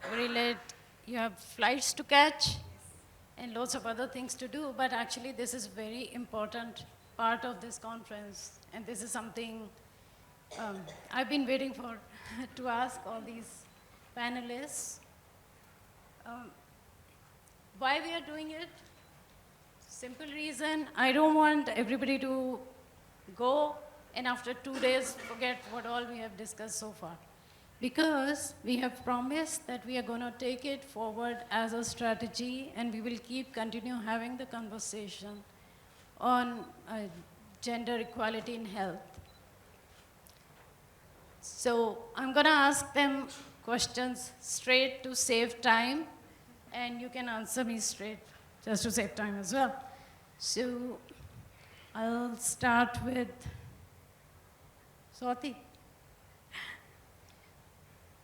Very late, you have flights to catch and lots of other things to do, but actually this is very important part of this conference, and this is something I've been waiting for to ask all these panelists. Um, why we are doing it? Simple reason, I don't want everybody to go and after 2 days forget what all we have discussed so far. Because we have promised that we are going to take it forward as a strategy, and we will continue having the conversation on gender equality in health. So I'm going to ask them questions straight to save time, and you can answer me straight just to save time as well. So I'll start with Swathi.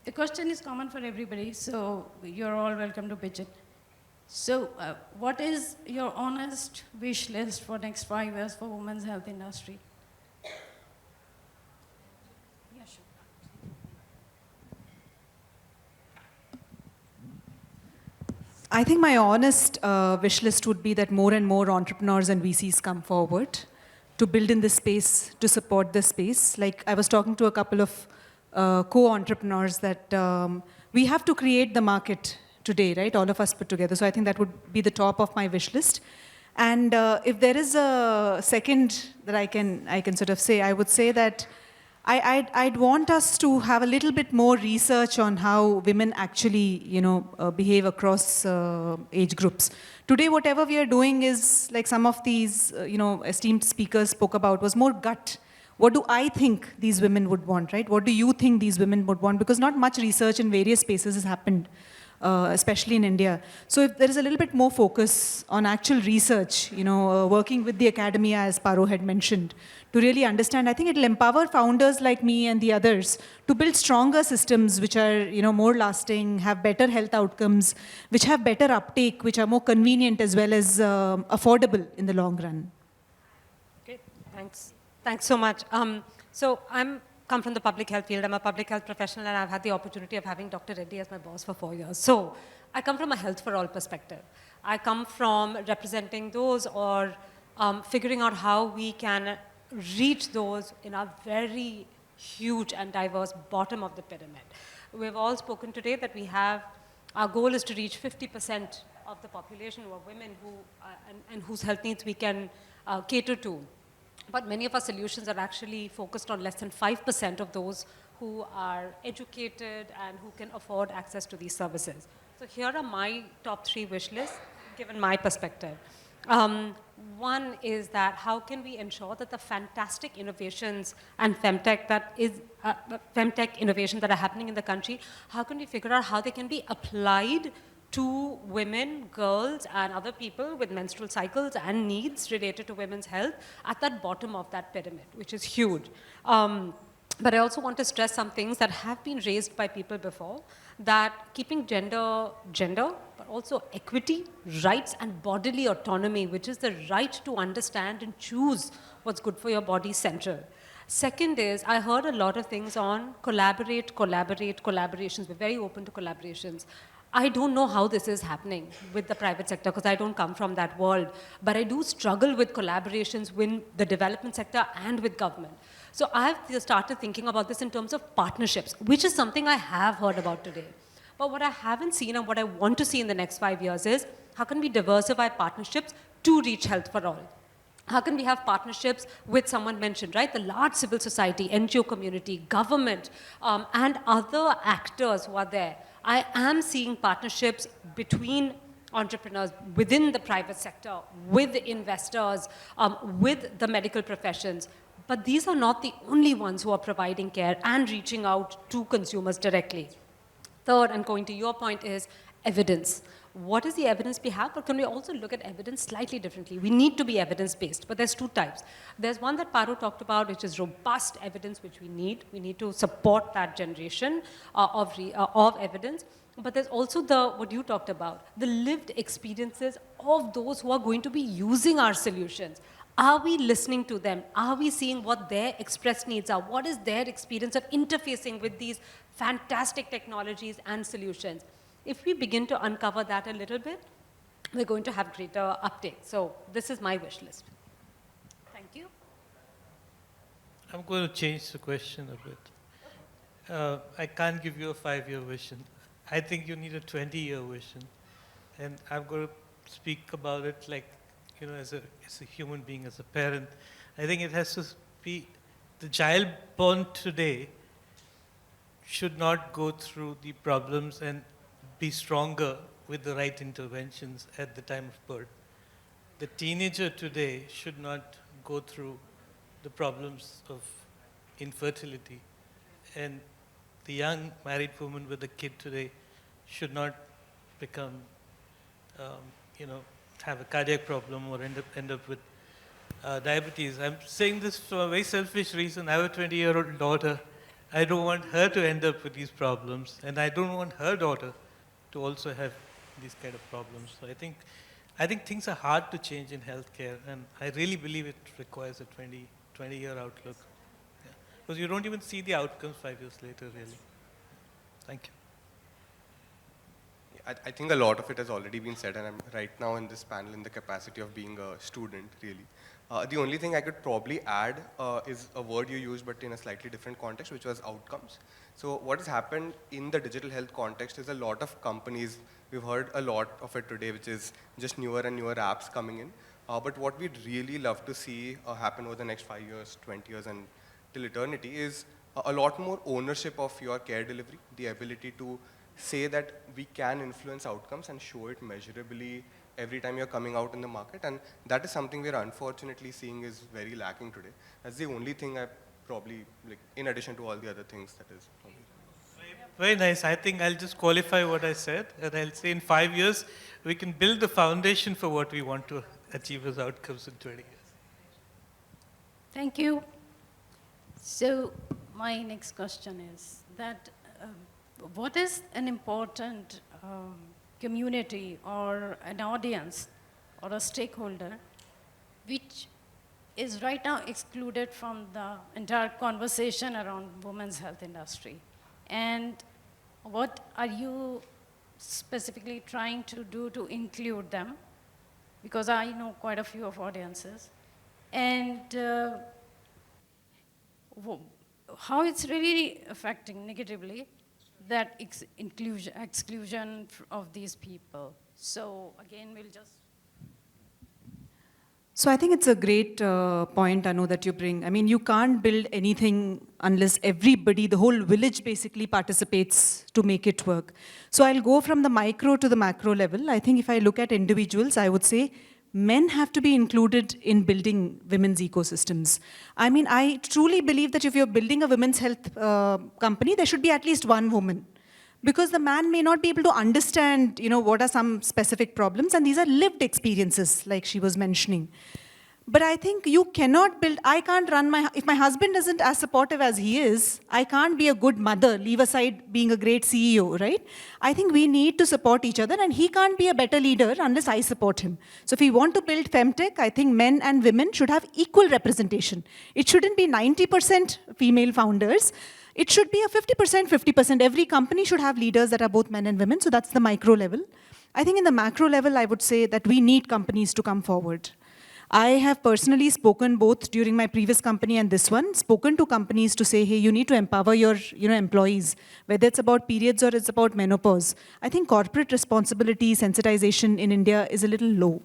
The question is common for everybody, so you're all welcome to pitch it. So what is your honest wish list for next 5 years for women's health industry? Yeah, sure. I think my honest wish list would be that more and more entrepreneurs and VCs come forward to build in this space, to support this space. Like I was talking to a couple of co-entrepreneurs that we have to create the market today, right? All of us put together. So I think that would be the top of my wish list. And if there is a second that I can sort of say, I would say that I'd want us to have a little bit more research on how women actually, behave across age groups. Today, whatever we are doing is, like some of these, esteemed speakers spoke about, was more gut. What do I think these women would want, right? What do you think these women would want? Because not much research in various spaces has happened, especially in India. So if there is a little bit more focus on actual research, working with the academia, as Paro had mentioned, to really understand, I think it'll empower founders like me and the others to build stronger systems which are, more lasting, have better health outcomes, which have better uptake, which are more convenient as well as affordable in the long run. Okay, thanks. Thanks so much. So I'm come from the public health field. I'm a public health professional, and I've had the opportunity of having Dr. Reddy as my boss for 4 years. So I come from a health for all perspective. I come from representing those or figuring out how we can reach those in a very huge and diverse bottom of the pyramid. We've all spoken today that our goal is to reach 50% of the population who are women and whose health needs we can cater to. But many of our solutions are actually focused on less than 5% of those who are educated and who can afford access to these services. So here are my top 3 wish lists, given my perspective. One is that how can we ensure that the fantastic innovations and femtech innovation that are happening in the country, how can we figure out how they can be applied to women, girls, and other people with menstrual cycles and needs related to women's health at that bottom of that pyramid, which is huge. But I also want to stress some things that have been raised by people before, that keeping gender, but also equity, rights, and bodily autonomy, which is the right to understand and choose what's good for your body, central. Second is, I heard a lot of things on collaborations. We're very open to collaborations. I don't know how this is happening with the private sector because I don't come from that world, but I do struggle with collaborations with the development sector and with government. So I've started thinking about this in terms of partnerships, which is something I have heard about today. But what I haven't seen and what I want to see in the next 5 years is how can we diversify partnerships to reach health for all? How can we have partnerships with someone mentioned, right? The large civil society, NGO community, government, and other actors who are there. I am seeing partnerships between entrepreneurs within the private sector, with investors, with the medical professions. But these are not the only ones who are providing care and reaching out to consumers directly. Third, and going to your point, is evidence. What is the evidence we have? But can we also look at evidence slightly differently? We need to be evidence-based, but there's 2 types. There's one that Paro talked about, which is robust evidence, which we need. We need to support that generation of evidence. But there's also what you talked about, the lived experiences of those who are going to be using our solutions. Are we listening to them? Are we seeing what their expressed needs are? What is their experience of interfacing with these fantastic technologies and solutions? If we begin to uncover that a little bit, we're going to have greater uptake. So this is my wish list. Thank you. I'm going to change the question a bit. I can't give you a 5-year vision. I think you need a 20-year vision. And I'm going to speak about it like, as a human being, as a parent. I think it has to be, the child born today should not go through the problems and be stronger with the right interventions at the time of birth. The teenager today should not go through the problems of infertility. And the young married woman with a kid today should not become, have a cardiac problem or end up with diabetes. I'm saying this for a very selfish reason. I have a 20-year-old daughter. I don't want her to end up with these problems, and I don't want her daughter to also have these kind of problems. So I think things are hard to change in healthcare, and I really believe it requires a 20-year outlook. Yeah. Because you don't even see the outcomes 5 years later, really. Thank you. I think a lot of it has already been said, and I'm right now in this panel in the capacity of being a student, really. The only thing I could probably add is a word you used, but in a slightly different context, which was outcomes. So what has happened in the digital health context is a lot of companies, we've heard a lot of it today, which is just newer and newer apps coming in. But what we'd really love to see happen over the next 5 years, 20 years, and till eternity is a lot more ownership of your care delivery, the ability to say that we can influence outcomes and show it measurably every time you're coming out in the market. And that is something we're unfortunately seeing is very lacking today. That's the only thing I probably, in addition to all the other things that is probably. Very nice. I think I'll just qualify what I said, and I'll say in 5 years, we can build the foundation for what we want to achieve as outcomes in 20 years. Thank you. So my next question is that what is an important community or an audience or a stakeholder which is right now excluded from the entire conversation around women's health industry? And what are you specifically trying to do to include them? Because I know quite a few of audiences. And how it's really affecting negatively that exclusion of these people. So again, we'll just... So I think it's a great point, Anu, that you bring. I mean, you can't build anything unless everybody, the whole village basically participates to make it work. So I'll go from the micro to the macro level. I think if I look at individuals, I would say men have to be included in building women's ecosystems. I mean, I truly believe that if you're building a women's health company, there should be at least one woman. Because the man may not be able to understand, what are some specific problems, and these are lived experiences, like she was mentioning. But I think you cannot build, I can't run if my husband isn't as supportive as he is, I can't be a good mother, leave aside being a great CEO, right? I think we need to support each other, and he can't be a better leader unless I support him. So if we want to build femtech, I think men and women should have equal representation. It shouldn't be 90% female founders. It should be a 50%, 50%. Every company should have leaders that are both men and women, so that's the micro level. I think in the macro level, I would say that we need companies to come forward. I have personally spoken both during my previous company and this one, spoken to companies to say, hey, you need to empower your employees, whether it's about periods or it's about menopause. I think corporate responsibility, sensitization in India is a little low.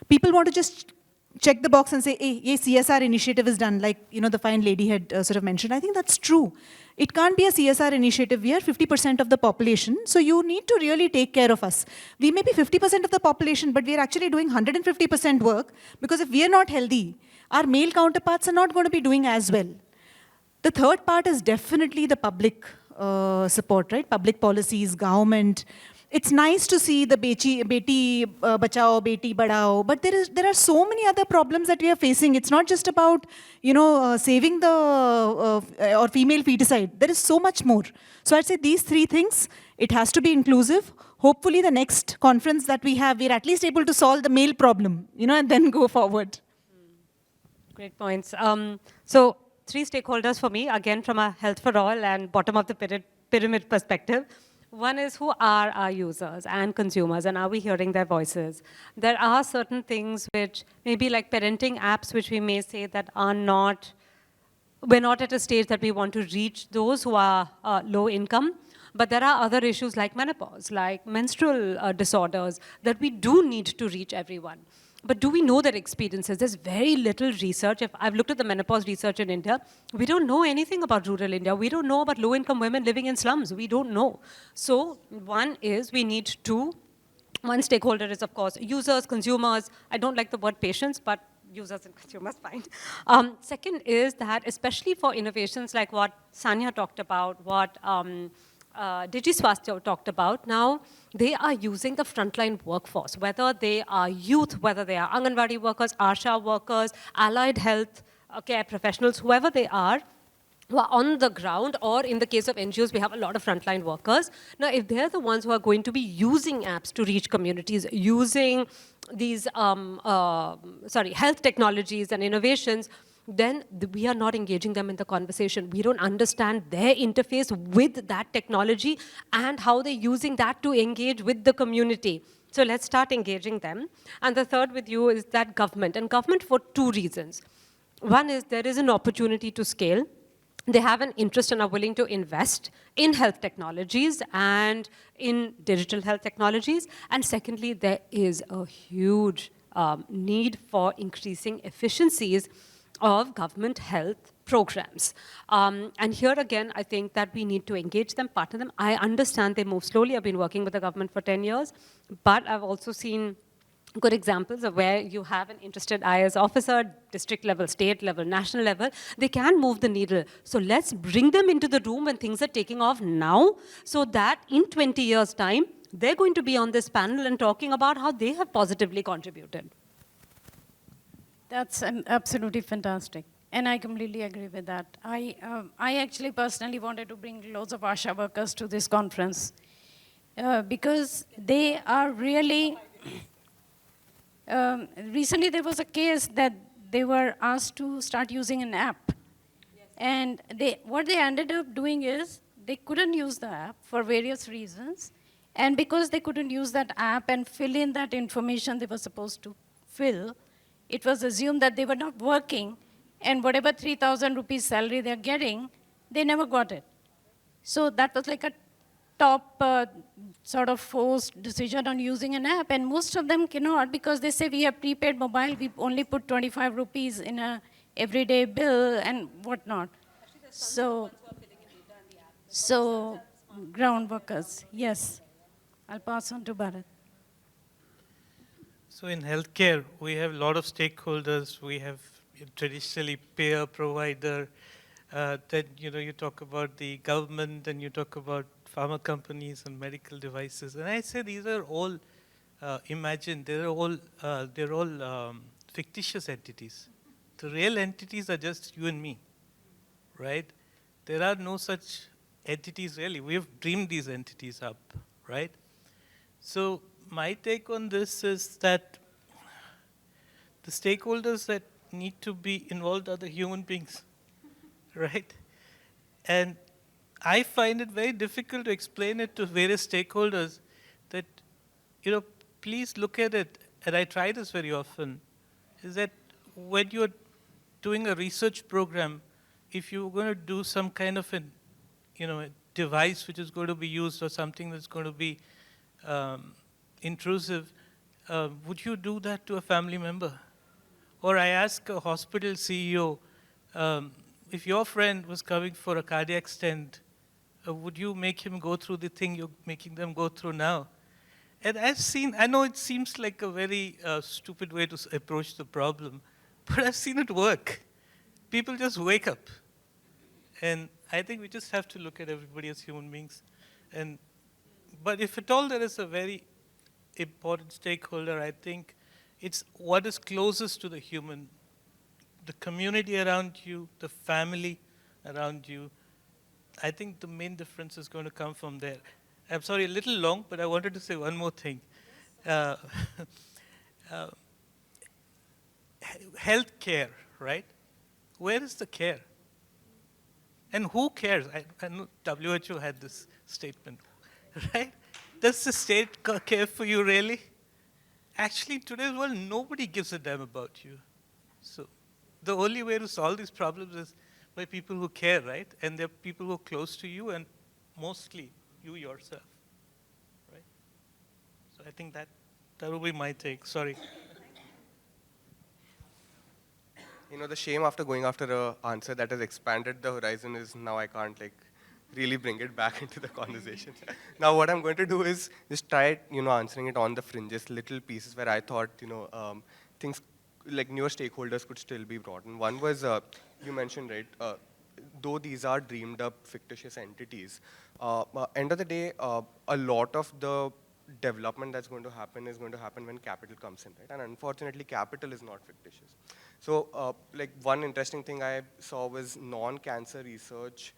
People want to just check the box and say, hey, CSR initiative is done, like the fine lady had sort of mentioned. I think that's true. It can't be a CSR initiative. We are 50% of the population, so you need to really take care of us. We may be 50% of the population, but we are actually doing 150% work, because if we are not healthy, our male counterparts are not going to be doing as well. The third part is definitely the public support, right? Public policies, government. It's nice to see the beti bachao, beti badhao, but there are so many other problems that we are facing. It's not just about saving the or female feticide. There is so much more. So I'd say these three things. It has to be inclusive. Hopefully, the next conference that we have, we're at least able to solve the male problem, and then go forward. Great points. So 3 stakeholders for me, again from a health for all and bottom of the pyramid perspective. One is, who are our users and consumers, and are we hearing their voices? There are certain things which maybe like parenting apps, which we may say that are not, we're not at a stage that we want to reach those who are low income. But there are other issues like menopause, like menstrual disorders, that we do need to reach everyone. But do we know their experiences? There's very little research. If I've looked at the menopause research in India, we don't know anything about rural India. We don't know about low-income women living in slums. We don't know. So one is we need to, one stakeholder is, of course, users, consumers. I don't like the word patients, but users and consumers, fine. Second is that, especially for innovations like what Sanya talked about, what Swathi talked about, now they are using the frontline workforce, whether they are youth, whether they are Anganwadi workers, ASHA workers, allied health care professionals, whoever they are, who are on the ground, or in the case of NGOs, we have a lot of frontline workers. Now, if they're the ones who are going to be using apps to reach communities, using these health technologies and innovations, then we are not engaging them in the conversation. We don't understand their interface with that technology and how they're using that to engage with the community. So let's start engaging them. And the third with you is that government, and government for 2 reasons. One is there is an opportunity to scale. They have an interest and are willing to invest in health technologies and in digital health technologies. And secondly, there is a huge need for increasing efficiencies of government health programs. And here again, I think that we need to engage them, partner them. I understand they move slowly. I've been working with the government for 10 years, but I've also seen good examples of where you have an interested IAS officer, district level, state level, national level, they can move the needle. So let's bring them into the room when things are taking off now, so that in 20 years' time, they're going to be on this panel and talking about how they have positively contributed. That's absolutely fantastic. And I completely agree with that. I actually personally wanted to bring loads of ASHA workers to this conference because they are really... recently there was a case that they were asked to start using an app. Yes. And what they ended up doing is they couldn't use the app for various reasons. And because they couldn't use that app and fill in that information they were supposed to fill, it was assumed that they were not working, and whatever 3,000 rupees salary they're getting, they never got it. So that was like a top sort of forced decision on using an app, and most of them cannot because they say we have prepaid mobile, we only put 25 rupees in a everyday bill and whatnot. So ground workers, yes. I'll pass on to Bharat. So in healthcare, we have a lot of stakeholders. We have traditionally payer, provider. Then you talk about the government, and you talk about pharma companies and medical devices. And I say these are all imagined. They're all fictitious entities. The real entities are just you and me, right? There are no such entities really. We have dreamed these entities up, right? So my take on this is that the stakeholders that need to be involved are the human beings, right? And I find it very difficult to explain it to various stakeholders that, please look at it, and I try this very often, is that when you're doing a research program, if you're going to do some kind of a device which is going to be used or something that's going to be intrusive, would you do that to a family member? Or I ask a hospital CEO, if your friend was coming for a cardiac stent, would you make him go through the thing you're making them go through now? And I know it seems like a very stupid way to approach the problem, but I've seen it work. People just wake up. And I think we just have to look at everybody as human beings. But if at all there is a very important stakeholder, I think it's what is closest to the human, the community around you, the family around you. I think the main difference is going to come from there. I'm sorry, a little long, but I wanted to say one more thing. Healthcare, right? Where is the care? And who cares? I know WHO had this statement, right? Does the state care for you really? Actually, in today's world, nobody gives a damn about you. So the only way to solve these problems is by people who care, right? And they're people who are close to you and mostly you yourself, right? So I think that will be my take. Sorry. You know, the shame after going after an answer that has expanded the horizon is now I can't like really bring it back into the conversation. Now what I'm going to do is just try, answering it on the fringes, little pieces where I thought, things like newer stakeholders could still be brought in. One was, you mentioned, right, though these are dreamed up fictitious entities, end of the day, a lot of the development that's going to happen is going to happen when capital comes in, right? And unfortunately, capital is not fictitious. So, like one interesting thing I saw was non-cancer research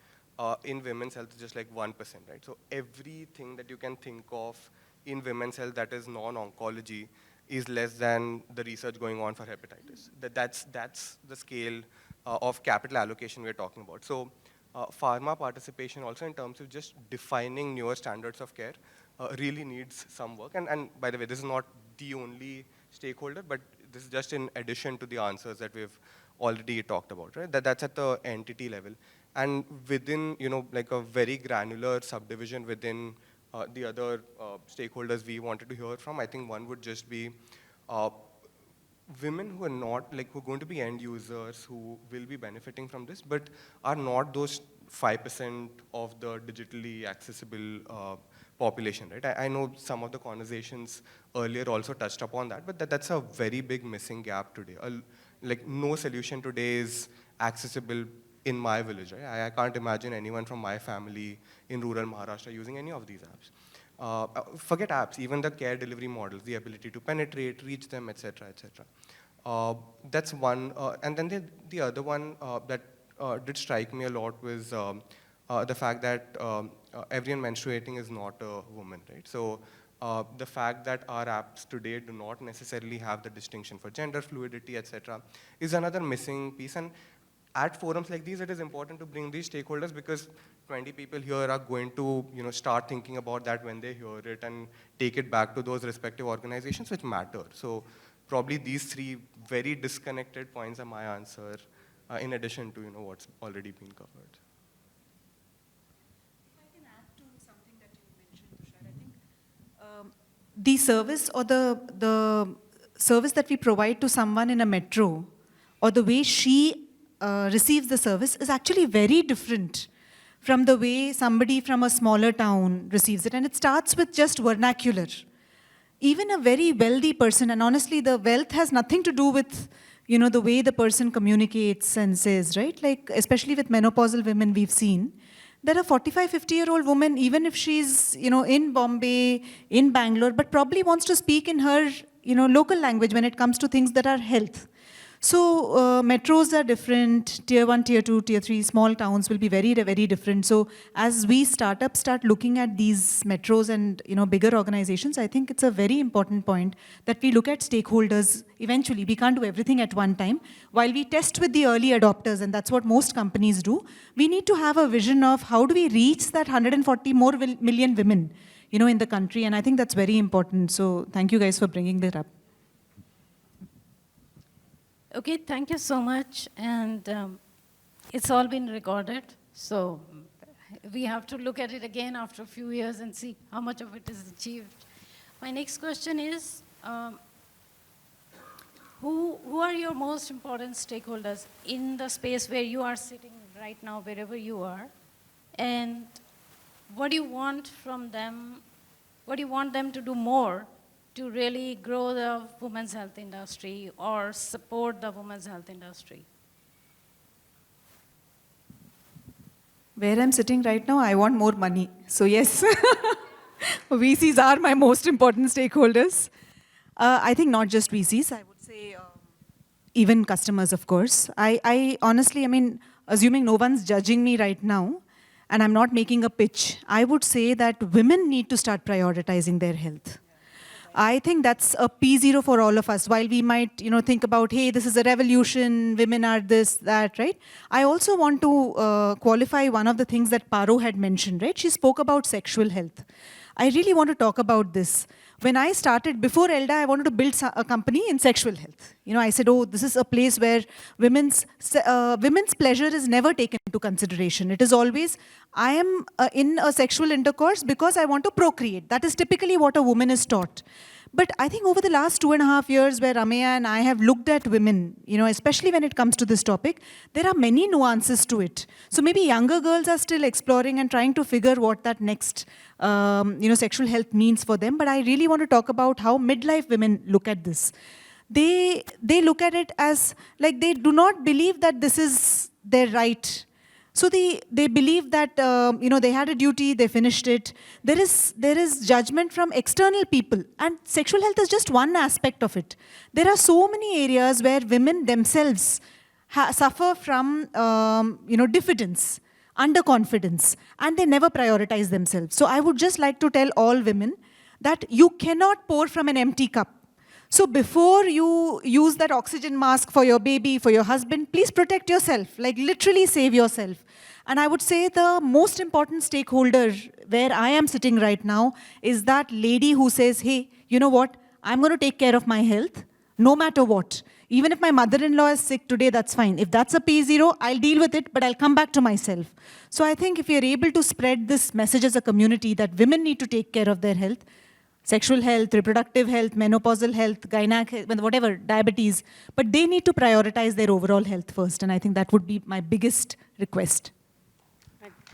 in women's health is just like 1%, right? So everything that you can think of in women's health that is non-oncology is less than the research going on for hepatitis. That's the scale of capital allocation we're talking about. So pharma participation also in terms of just defining newer standards of care really needs some work. And by the way, this is not the only stakeholder, but this is just in addition to the answers that we've already talked about, right? That's at the entity level. And within, like a very granular subdivision within the other stakeholders we wanted to hear from, I think one would just be women who are not, like, who are going to be end users, who will be benefiting from this, but are not those 5% of the digitally accessible population, right? I know some of the conversations earlier also touched upon that, but that's a very big missing gap today. Like, no solution today is accessible in my village, right? I can't imagine anyone from my family in rural Maharashtra using any of these apps. Forget apps, even the care delivery models, the ability to penetrate, reach them, et cetera, et cetera. That's one. And then the other one that did strike me a lot was the fact that everyone menstruating is not a woman, right? So the fact that our apps today do not necessarily have the distinction for gender fluidity, et cetera, is another missing piece. And at forums like these, it is important to bring these stakeholders because 20 people here are going to start thinking about that when they hear it and take it back to those respective organizations which matter. So probably these three very disconnected points are my answer in addition to what's already been covered. If I can add to something that you mentioned, Tushar, I think the service or the service that we provide to someone in a metro or the way she receives the service is actually very different from the way somebody from a smaller town receives it. And it starts with just vernacular. Even a very wealthy person, and honestly, the wealth has nothing to do with the way the person communicates and says, right? Like, especially with menopausal women we've seen, there are 45, 50-year-old women, even if she's, in Bombay, in Bangalore, but probably wants to speak in her, local language when it comes to things that are health. So metros are different, tier 1, tier 2, tier 3, small towns will be very, very different. So as we startups start looking at these metros and bigger organizations, I think it's a very important point that we look at stakeholders eventually. We can't do everything at one time. While we test with the early adopters, and that's what most companies do, we need to have a vision of how do we reach that 140 more million women in the country, and I think that's very important. So thank you guys for bringing that up. Okay, thank you so much. And it's all been recorded. So we have to look at it again after a few years and see how much of it is achieved. My next question is, who are your most important stakeholders in the space where you are sitting right now, wherever you are? And what do you want from them? What do you want them to do more to really grow the women's health industry or support the women's health industry? Where I'm sitting right now, I want more money. So yes, VCs are my most important stakeholders. I think not just VCs, I would say even customers, of course. I honestly, assuming no one's judging me right now, and I'm not making a pitch, I would say that women need to start prioritizing their health. I think that's a P0 for all of us. While we might, think about, hey, this is a revolution, women are this, that, right? I also want to qualify one of the things that Paro had mentioned, right? She spoke about sexual health. I really want to talk about this. When I started, before Elda, I wanted to build a company in sexual health. I said, oh, this is a place where women's pleasure is never taken into consideration. It is always, I am in a sexual intercourse because I want to procreate. That is typically what a woman is taught. But I think over the last 2.5 years where Ramya and I have looked at women, especially when it comes to this topic, there are many nuances to it. So maybe younger girls are still exploring and trying to figure what that next, sexual health means for them. But I really want to talk about how midlife women look at this. They look at it as, like, they do not believe that this is their right. So they believe that, they had a duty, they finished it. There is judgment from external people. And sexual health is just one aspect of it. There are so many areas where women themselves suffer from, diffidence, underconfidence, and they never prioritize themselves. So I would just like to tell all women that you cannot pour from an empty cup. So before you use that oxygen mask for your baby, for your husband, please protect yourself, like literally save yourself. And I would say the most important stakeholder where I am sitting right now is that lady who says, hey, you know what, I'm going to take care of my health, no matter what. Even if my mother-in-law is sick today, that's fine. If that's a P0, I'll deal with it, but I'll come back to myself. So I think if we are able to spread this message as a community that women need to take care of their health, sexual health, reproductive health, menopausal health, gynec, whatever, diabetes, but they need to prioritize their overall health first. And I think that would be my biggest request.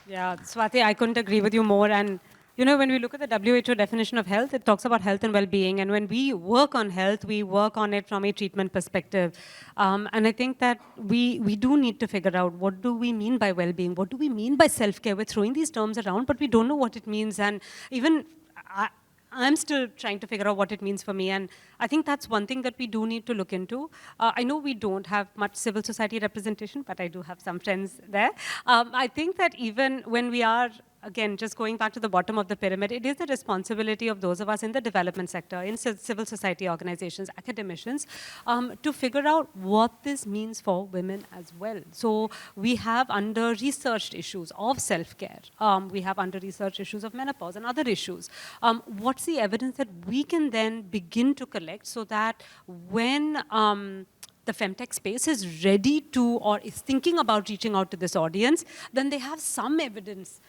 Yeah, Swathi, I couldn't agree with you more. And when we look at the WHO definition of health, it talks about health and well-being. And when we work on health, we work on it from a treatment perspective. And I think that we do need to figure out, what do we mean by well-being? What do we mean by self-care? We're throwing these terms around, but we don't know what it means. And even I'm still trying to figure out what it means for me, and I think that's one thing that we do need to look into. I know we don't have much civil society representation, but I do have some friends there. I think that even when we are, again, just going back to the bottom of the pyramid, it is the responsibility of those of us in the development sector, in civil society organizations, academicians, to figure out what this means for women as well. So we have under-researched issues of self-care. We have under-researched issues of menopause and other issues. What's the evidence that we can then begin to collect so that when the femtech space is ready to, or is thinking about reaching out to this audience, then they have some evidence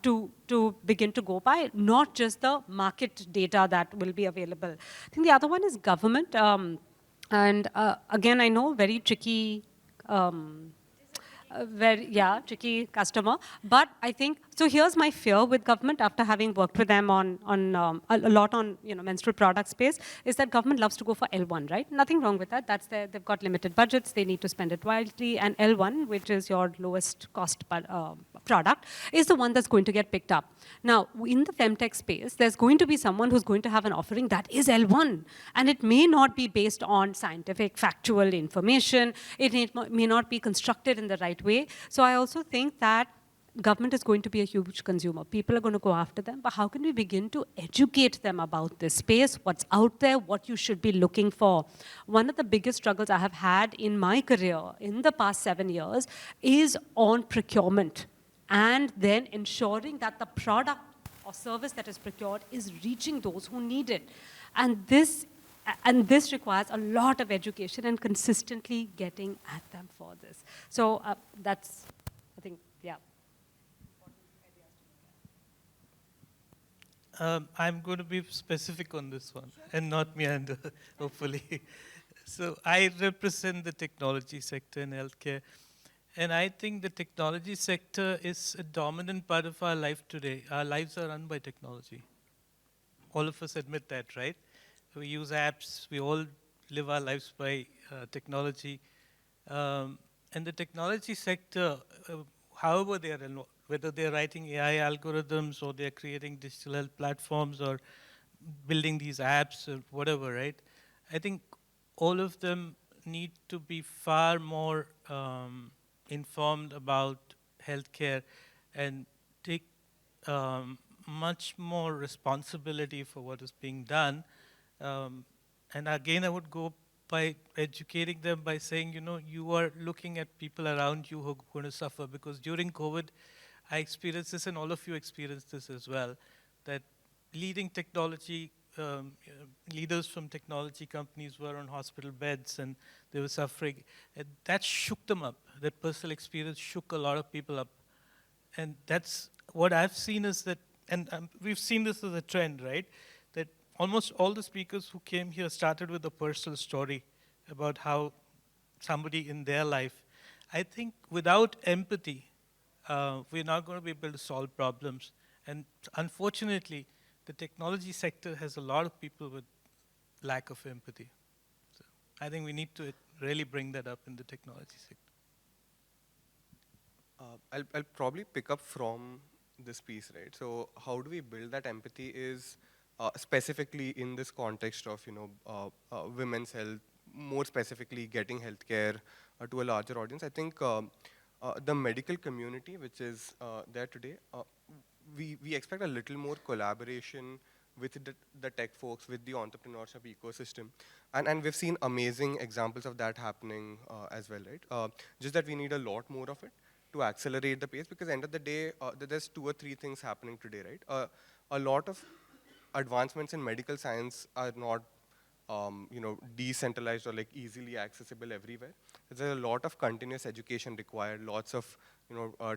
to begin to go by, not just the market data that will be available. I think the other one is government. And again, I know very tricky, tricky customer. But I think, so here's my fear with government after having worked with them on a lot on menstrual product space, is that government loves to go for L1, right? Nothing wrong with that. That's they've got limited budgets. They need to spend it wisely. And L1, which is your lowest cost product, is the one that's going to get picked up. Now, in the femtech space, there's going to be someone who's going to have an offering that is L1. And it may not be based on scientific, factual information. It may not be constructed in the right way. So I also think that government is going to be a huge consumer. People are going to go after them, but how can we begin to educate them about this space, what's out there, what you should be looking for? One of the biggest struggles I have had in my career in the past 7 years is on procurement, and then ensuring that the product or service that is procured is reaching those who need it. And this requires a lot of education and consistently getting at them for this. So that's, I think, yeah. I'm going to be specific on this one, and not meander, hopefully. So I represent the technology sector in healthcare, and I think the technology sector is a dominant part of our life today. Our lives are run by technology. All of us admit that, right? We use apps, we all live our lives by technology. And the technology sector, however they are involved, whether they're writing AI algorithms or they're creating digital health platforms or building these apps or whatever, right? I think all of them need to be far more informed about healthcare and take much more responsibility for what is being done Um, and again, I would go by educating them by saying, you know, you are looking at people around you who are going to suffer. Because during COVID, I experienced this, and all of you experienced this as well, that leading technology, leaders from technology companies were on hospital beds and they were suffering. And that shook them up. That personal experience shook a lot of people up. And that's what I've seen is that, and we've seen this as a trend, right? That almost all the speakers who came here started with a personal story about how somebody in their life. I think without empathy, we're not going to be able to solve problems. And unfortunately, the technology sector has a lot of people with lack of empathy. So I think we need to really bring that up in the technology sector. I'll probably pick up from this piece, right? So how do we build that empathy is specifically in this context of, women's health, more specifically getting healthcare to a larger audience. I think the medical community, which is there today, we expect a little more collaboration with the tech folks, with the entrepreneurship ecosystem. And we've seen amazing examples of that happening as well, right? Just that we need a lot more of it to accelerate the pace, because end of the day, there's 2 or 3 things happening today, right? A lot of advancements in medical science are not decentralized or like easily accessible everywhere. There's a lot of continuous education required, lots of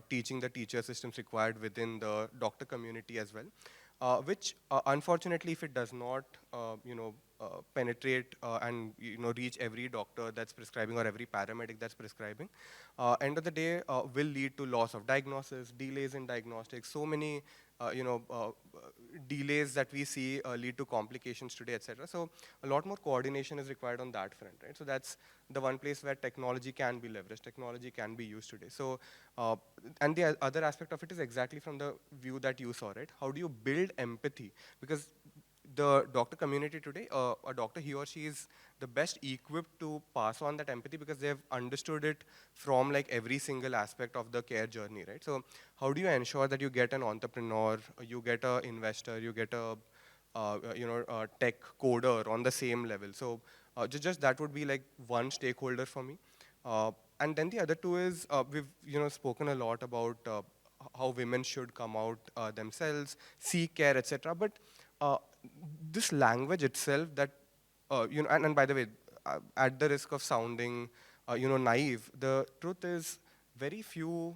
teaching the teacher systems required within the doctor community as well, which unfortunately, if it does not penetrate and reach every doctor that's prescribing or every paramedic that's prescribing, end of the day will lead to loss of diagnosis, delays in diagnostics, so many delays that we see lead to complications today, etc. So a lot more coordination is required on that front, right? So that's the one place where technology can be leveraged, technology can be used today. So, and the other aspect of it is exactly from the view that you saw, right? How do you build empathy? Because the doctor community today, a doctor, he or she is the best equipped to pass on that empathy because they've understood it from like every single aspect of the care journey, right? So how do you ensure that you get an entrepreneur, you get an investor, you get a tech coder on the same level? So just that would be like one stakeholder for me. And then the other two is we've spoken a lot about how women should come out themselves, seek care, etc. But uh, this language itself that, and by the way, at the risk of sounding, naive, the truth is very few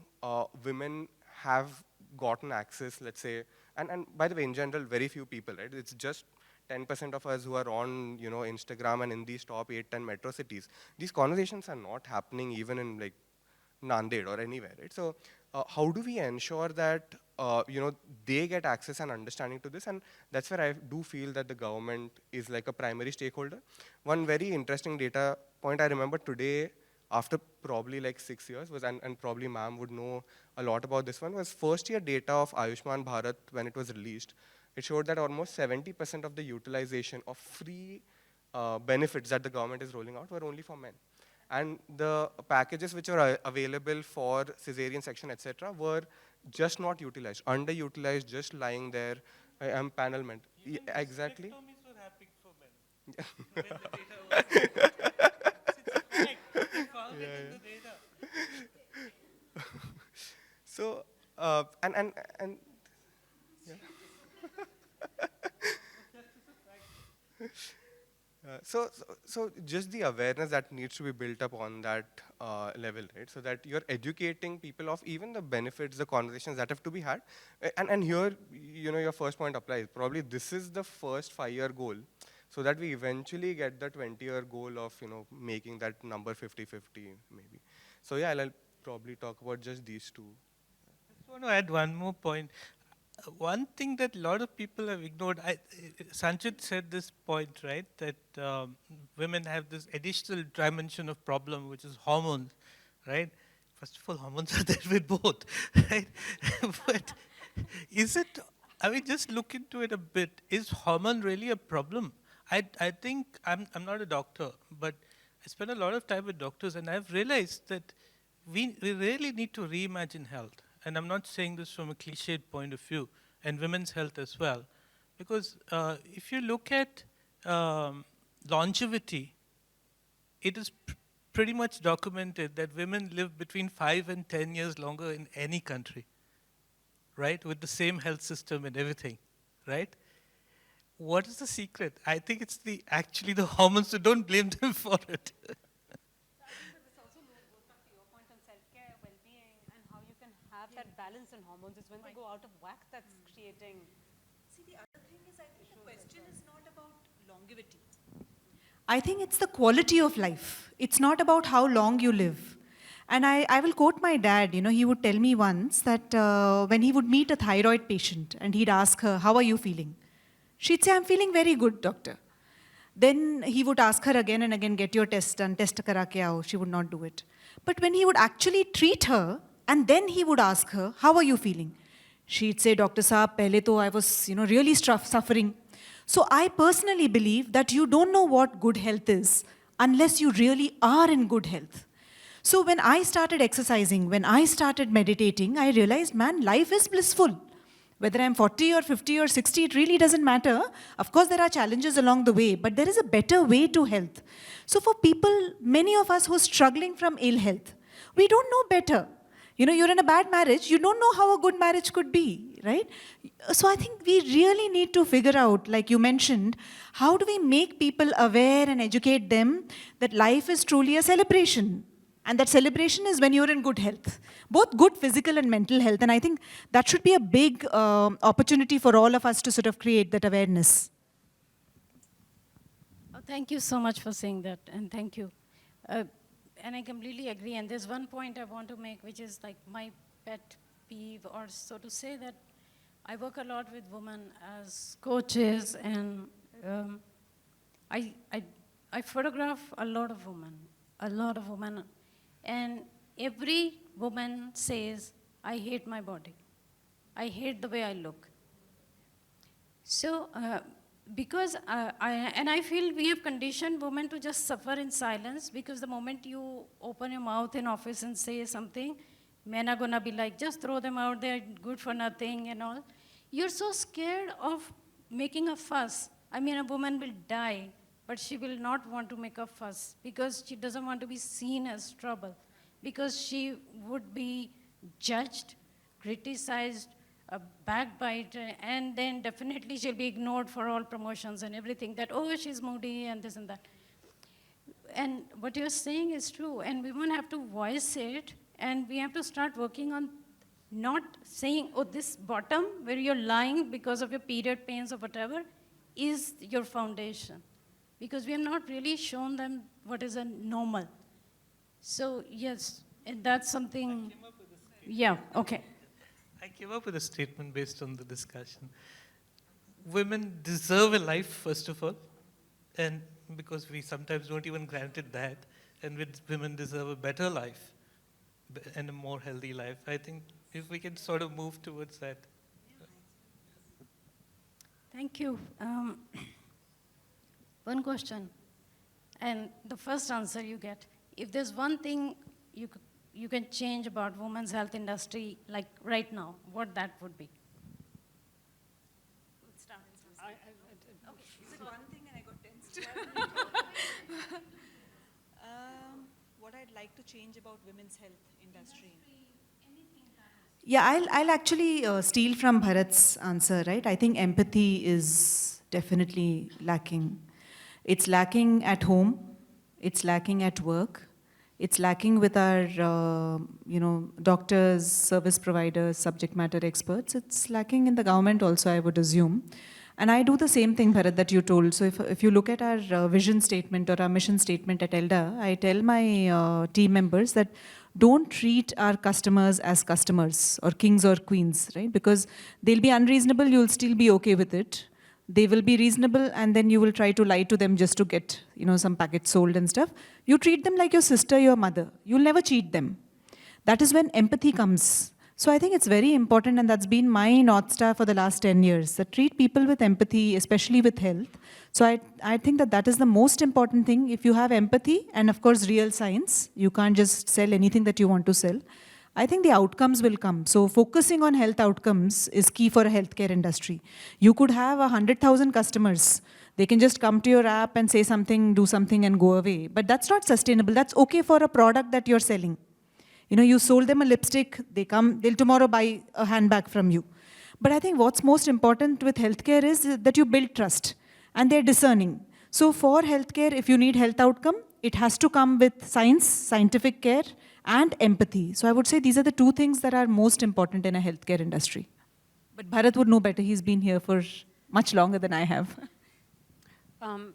women have gotten access, let's say, and by the way, in general, very few people, right? It's just 10% of us who are on, Instagram and in these top 8, 10 metro cities. These conversations are not happening even in like Nanded or anywhere, right? So how do we ensure that they get access and understanding to this? And that's where I do feel that the government is like a primary stakeholder. One very interesting data point I remember today, after probably like 6 years, was, and probably ma'am would know a lot about this one, was first year data of Ayushman Bharat when it was released. It showed that almost 70% of the utilization of free benefits that the government is rolling out were only for men. And the packages which are available for cesarean section, etc., were just not utilized, underutilized, just lying there. I am panelment. Exactly. Hysterectomies were happening for men. When the data was it's a fact. They found it in the data. So, and yeah. So just the awareness that needs to be built up on that level, right? So that you're educating people of even the benefits, the conversations that have to be had. And here, your first point applies. Probably this is the first 5-year goal, so that we eventually get the 20-year goal of, making that number 50-50 maybe. So yeah, I'll probably talk about just these two. I just want to add one more point. One thing that a lot of people have ignored, Sanchit said this point, right, that women have this additional dimension of problem, which is hormones, right? First of all, hormones are there with both, right? But is it, I mean, just look into it a bit. Is hormone really a problem? I think, I'm not a doctor, but I spend a lot of time with doctors, and I've realized that we really need to reimagine health. And I'm not saying this from a cliched point of view, and women's health as well. Because if you look at longevity, it is pretty much documented that women live between 5 and 10 years longer in any country, right? With the same health system and everything, right? What is the secret? I think it's actually the hormones, so don't blame them for it. This also goes back to your point on self-care, well-being, and how you can have that balance in hormones. It's when they go out of whack that's creating. See, the other thing is, I think the question is not about longevity. I think it's the quality of life. It's not about how long you live. And I will quote my dad, he would tell me once that when he would meet a thyroid patient and he'd ask her, how are you feeling? She'd say, I'm feeling very good, doctor. Then he would ask her again and again, get your test done, test kara ke aao. She would not do it. But when he would actually treat her, and then he would ask her, how are you feeling? She'd say, Dr. Saab, pehle to I was, really suffering. So I personally believe that you don't know what good health is unless you really are in good health. So when I started exercising, when I started meditating, I realized, man, life is blissful. Whether I'm 40 or 50 or 60, it really doesn't matter. Of course, there are challenges along the way, but there is a better way to health. So for people, many of us who are struggling from ill health, we don't know better. You're in a bad marriage, you don't know how a good marriage could be, right? So I think we really need to figure out, like you mentioned, how do we make people aware and educate them that life is truly a celebration? And that celebration is when you're in good health, both good physical and mental health. And I think that should be a big opportunity for all of us to sort of create that awareness. Oh, thank you so much for saying that, and thank you. And I completely agree. And there's one point I want to make, which is like my pet peeve, or so to say, that I work a lot with women as coaches, and I photograph a lot of women. And every woman says, I hate my body. I hate the way I look. So, because I feel we have conditioned women to just suffer in silence, because the moment you open your mouth in office and say something, men are gonna be like, just throw them out, they're good for nothing and all. You're so scared of making a fuss. I mean, a woman will die, but she will not want to make a fuss because she doesn't want to be seen as trouble, because she would be judged, criticized, a backbiter, and then definitely she'll be ignored for all promotions and everything, that, oh, she's moody and this and that. And what you're saying is true, and women have to voice it, and we have to start working on not saying, oh, this bottom where you're lying because of your period pains or whatever is your foundation, because we have not really shown them what is a normal. So yes, and that's something, yeah, okay. I came up with a statement based on the discussion. Women deserve a life, first of all, and because we sometimes don't even grant it that, and women deserve a better life and a more healthy life. I think if we can sort of move towards that. Thank you. One question, and the first answer you get, if there's one thing you can change about women's health industry, like right now, what that would be? Is it one thing and I got tensed? What I'd like to change about women's health industry. Yeah, I'll actually steal from Bharat's answer, right? I think empathy is definitely lacking. It's lacking at home. It's lacking at work. It's lacking with our, doctors, service providers, subject matter experts. It's lacking in the government also, I would assume. And I do the same thing, Bharat, that you told. So if you look at our vision statement or our mission statement at Elda, I tell my team members that don't treat our customers as customers or kings or queens, right? Because they'll be unreasonable, you'll still be okay with it. They will be reasonable, and then you will try to lie to them just to get, some package sold and stuff. You treat them like your sister, your mother. You'll never cheat them. That is when empathy comes. So I think it's very important, and that's been my North Star for the last 10 years, that treat people with empathy, especially with health. So I think that is the most important thing. If you have empathy and, of course, real science, you can't just sell anything that you want to sell. I think the outcomes will come. So focusing on health outcomes is key for a healthcare industry. You could have 100,000 customers. They can just come to your app and say something, do something and go away. But that's not sustainable. That's okay for a product that you're selling. You know, you sold them a lipstick, they come, they'll tomorrow buy a handbag from you. But I think what's most important with healthcare is that you build trust and they're discerning. So for healthcare, if you need health outcome, it has to come with science, scientific care, and empathy. So I would say these are the two things that are most important in a healthcare industry. But Bharat would know better. He's been here for much longer than I have.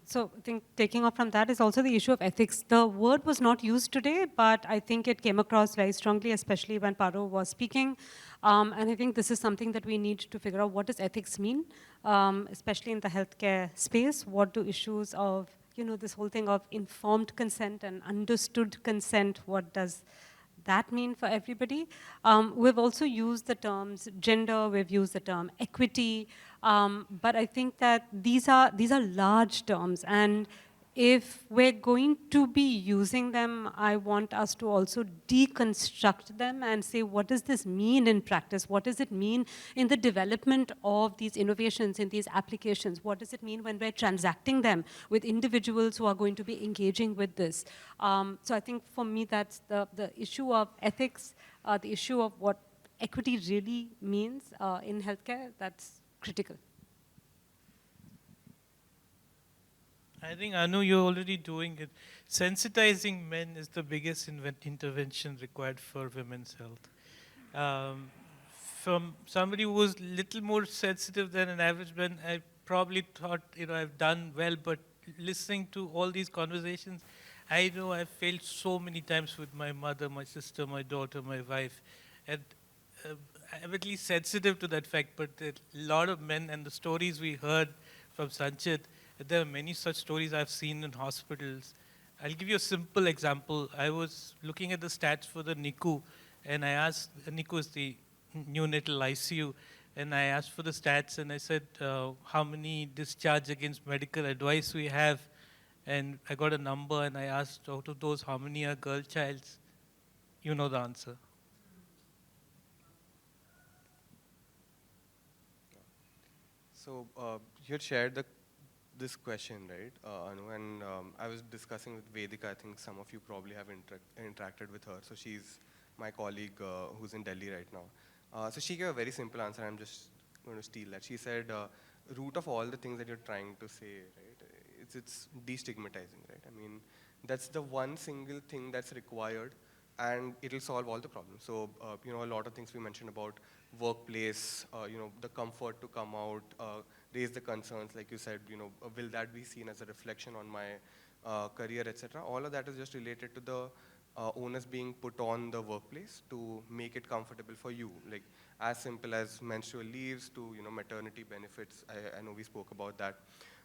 So I think taking off from that is also the issue of ethics. The word was not used today, but I think it came across very strongly, especially when Paro was speaking. And I think this is something that we need to figure out, what does ethics mean, especially in the healthcare space? What do issues of, this whole thing of informed consent and understood consent, what does that mean for everybody? We've also used the terms gender, we've used the term equity, but I think that these are large terms, and if we're going to be using them, I want us to also deconstruct them and say, what does this mean in practice? What does it mean in the development of these innovations, in these applications? What does it mean when we're transacting them with individuals who are going to be engaging with this? So I think for me, that's the issue of ethics, the issue of what equity really means in healthcare, that's critical. I think, Anu, you're already doing it. Sensitizing men is the biggest intervention required for women's health. From somebody who was little more sensitive than an average man, I probably thought, I've done well, but listening to all these conversations, I know I've failed so many times with my mother, my sister, my daughter, my wife. And I'm at least sensitive to that fact, but a lot of men and the stories we heard from Sanchit, there are many such stories I've seen in hospitals. I'll give you a simple example. I was looking at the stats for the NICU, and I asked, NICU is the neonatal ICU, and I asked for the stats, and I said, how many discharge against medical advice we have, and I got a number, and I asked, out of those, how many are girl childs? You know the answer. So you had shared this question, right, Anu? And I was discussing with Vedika. I think some of you probably have interacted with her. So she's my colleague who's in Delhi right now. So she gave a very simple answer. I'm just going to steal that. She said, root of all the things that you're trying to say, right, it's destigmatizing, right? I mean, that's the one single thing that's required, and it'll solve all the problems. So, a lot of things we mentioned about workplace, the comfort to come out, raise the concerns, like you said, will that be seen as a reflection on my career, etc. All of that is just related to the onus being put on the workplace to make it comfortable for you. Like as simple as menstrual leaves to maternity benefits. I know we spoke about that.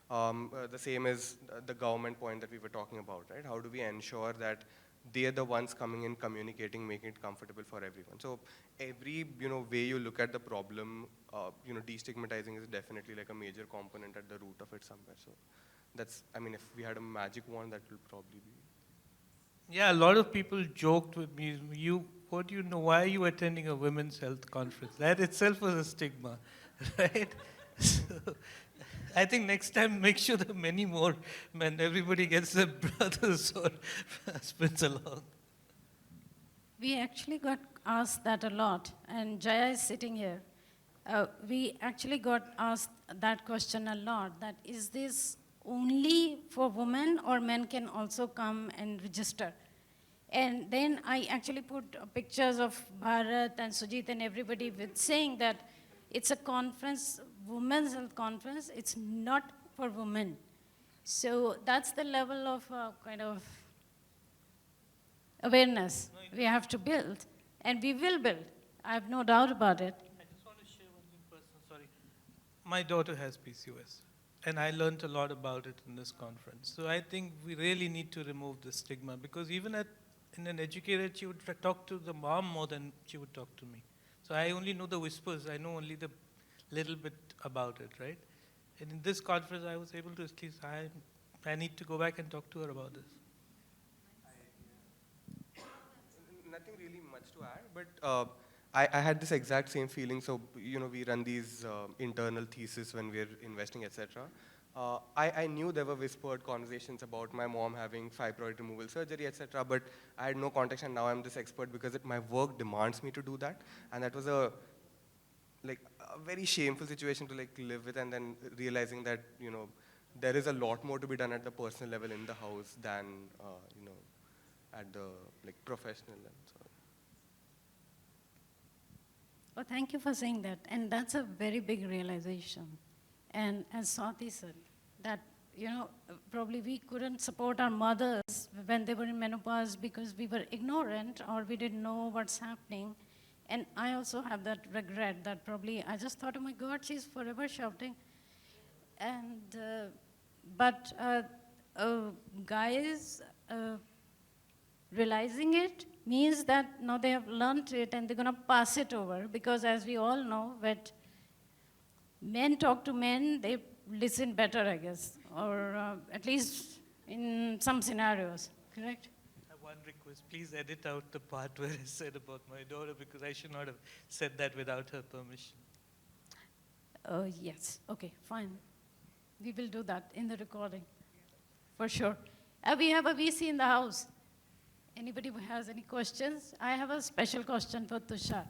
The same is the government point that we were talking about, right? How do we ensure that they're the ones coming in, communicating, making it comfortable for everyone? So every way you look at the problem, destigmatizing is definitely like a major component at the root of it somewhere. So that's, I mean, if we had a magic wand, that will probably be. Yeah, a lot of people joked with me, what do you know, why are you attending a women's health conference? That itself was a stigma, right? So, I think next time make sure there are many more men, everybody gets their brothers or husbands along. We actually got asked that a lot, and Jaya is sitting here. We actually got asked that question a lot, that is this only for women or men can also come and register? And then I actually put pictures of Bharat and Sujit and everybody with saying that it's a conference, women's health conference, it's not for women. So that's the level of kind of awareness we have to build, and we will build. I have no doubt about it. I just want to share one thing personal, sorry. My daughter has PCOS, and I learned a lot about it in this conference. So I think we really need to remove the stigma, because even in an educated, she would talk to the mom more than she would talk to me. So I only know the whispers, I know only the little bit about it, right? And in this conference, I was able to at least, I need to go back and talk to her about this. nothing really much to add, but I had this exact same feeling. So, we run these internal theses when we're investing, etc. I knew there were whispered conversations about my mom having fibroid removal surgery, etc. But I had no context, and now I'm this expert because my work demands me to do that. And that was a very shameful situation to live with, and then realizing that there is a lot more to be done at the personal level in the house than at the professional level. So. Well, thank you for saying that. And that's a very big realization. And as Swathi said, that, probably we couldn't support our mothers when they were in menopause because we were ignorant or we didn't know what's happening. And I also have that regret that probably I just thought, oh my God, she's forever shouting. And, guys, realizing it means that now they have learned it and they're going to pass it over, because as we all know, that men talk to men, they listen better, I guess, or at least in some scenarios, correct? I have one request. Please edit out the part where I said about my daughter, because I should not have said that without her permission. Yes, okay, fine. We will do that in the recording, for sure. We have a VC in the house. Anybody who has any questions? I have a special question for Tushar.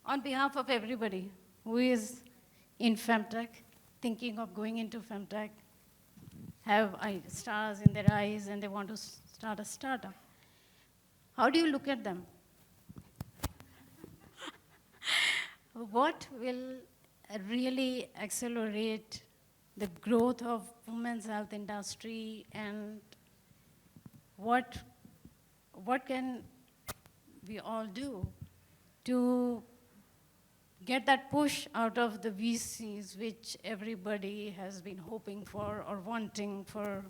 On behalf of everybody who is in Femtech, thinking of going into Femtech, have stars in their eyes and they want to start a startup, how do you look at them? What will really accelerate the growth of women's health industry, and what can we all do to get that push out of the VCs, which everybody has been hoping for or wanting for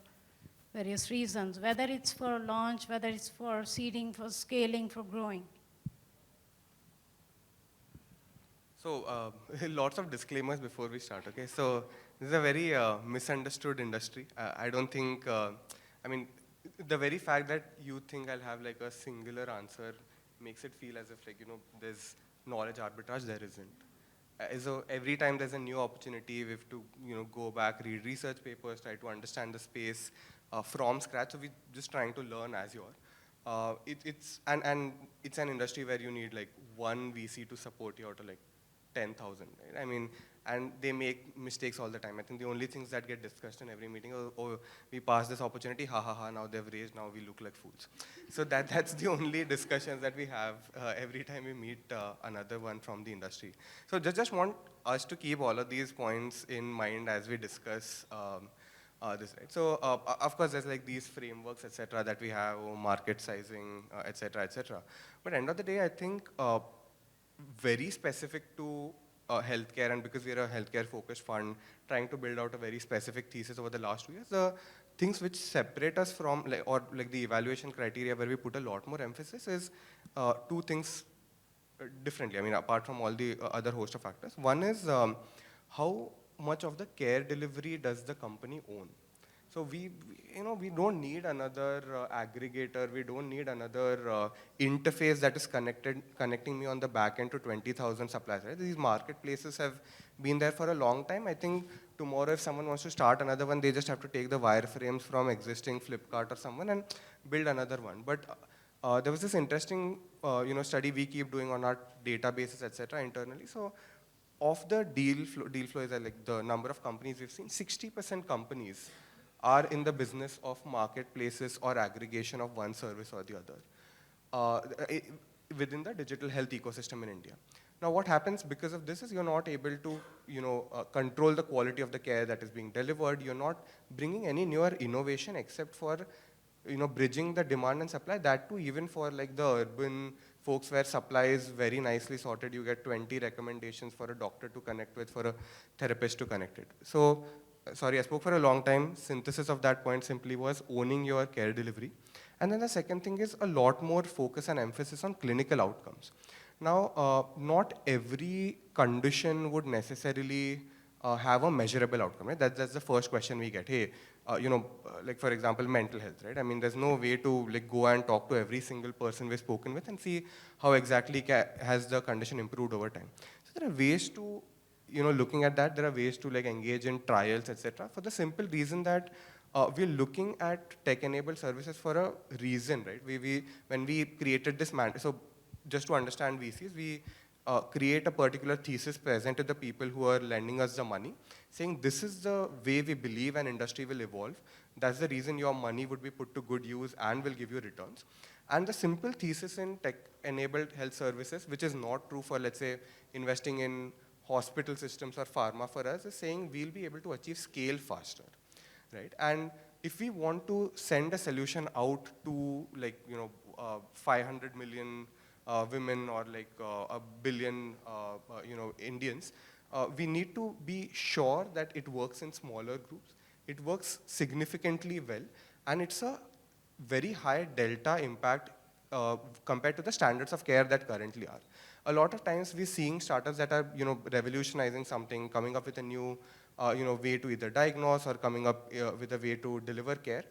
various reasons, whether it's for launch, whether it's for seeding, for scaling, for growing? So, lots of disclaimers before we start, okay? So, this is a very misunderstood industry. I don't think, the very fact that you think I'll have a singular answer makes it feel as if there's knowledge arbitrage. There isn't. So every time there's a new opportunity, we have to go back, read research papers, try to understand the space from scratch. So we're just trying to learn as you are. It's an industry where you need one VC to support you out of 10,000, right? And they make mistakes all the time. I think the only things that get discussed in every meeting are, oh, we passed this opportunity, ha ha ha, now they've raised, now we look like fools. So that's the only discussions that we have every time we meet another one from the industry. So just want us to keep all of these points in mind as we discuss this, right? So of course there's these frameworks, etc., that we have, market sizing, etc., etc. But end of the day, I think very specific to healthcare, and because we're a healthcare-focused fund, trying to build out a very specific thesis over the last 2 years, the things which separate us from, the evaluation criteria where we put a lot more emphasis is two things differently. Apart from all the other host of factors. One is how much of the care delivery does the company own? So we don't need another aggregator. We don't need another interface that is connecting me on the back end to 20,000 suppliers. Right? These marketplaces have been there for a long time. I think tomorrow, if someone wants to start another one, they just have to take the wireframes from existing Flipkart or someone and build another one. But there was this interesting study we keep doing on our databases, etc., internally. So of the deal flow is the number of companies we've seen, 60% companies are in the business of marketplaces or aggregation of one service or the other within the digital health ecosystem in India. Now what happens because of this is you're not able to control the quality of the care that is being delivered. You're not bringing any newer innovation except for bridging the demand and supply. That too even for the urban folks where supply is very nicely sorted. You get 20 recommendations for a doctor to connect with, for a therapist to connect it. So sorry, I spoke for a long time. Synthesis of that point simply was owning your care delivery. And then the second thing is a lot more focus and emphasis on clinical outcomes. Now, not every condition would necessarily have a measurable outcome, right? That's the first question we get. Hey, like for example, mental health, right? I mean, there's no way to like go and talk to every single person we've spoken with and see how exactly has the condition improved over time. So there are ways to, looking at that, there are ways to like engage in trials, etc. For the simple reason that we're looking at tech-enabled services for a reason, right? When we created this so just to understand VCs, we create a particular thesis, present to the people who are lending us the money, saying this is the way we believe an industry will evolve. That's the reason your money would be put to good use and will give you returns. And the simple thesis in tech-enabled health services, which is not true for, let's say, investing in hospital systems or pharma for us, is saying we'll be able to achieve scale faster, right? And if we want to send a solution out to 500 million women or like a billion Indians, we need to be sure that it works in smaller groups. It works significantly well, and it's a very high delta impact compared to the standards of care that currently are. A lot of times we're seeing startups that are revolutionizing something, coming up with a new way to either diagnose or coming up with a way to deliver care,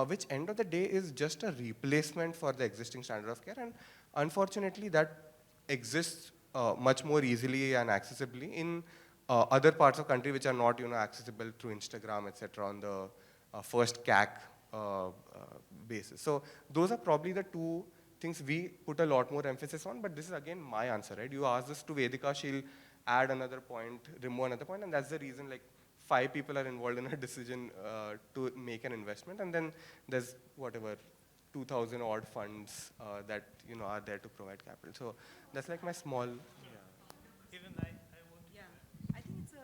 which end of the day is just a replacement for the existing standard of care. And unfortunately, that exists much more easily and accessibly in other parts of country which are not accessible through Instagram, etc. on the first CAC basis. So those are probably the two things we put a lot more emphasis on, but this is again my answer, right? You ask this to Vedika, she'll add another point, remove another point, and that's the reason like 5 people are involved in a decision to make an investment, and then there's whatever 2,000 odd funds that are there to provide capital. So that's like my small. Even I want to.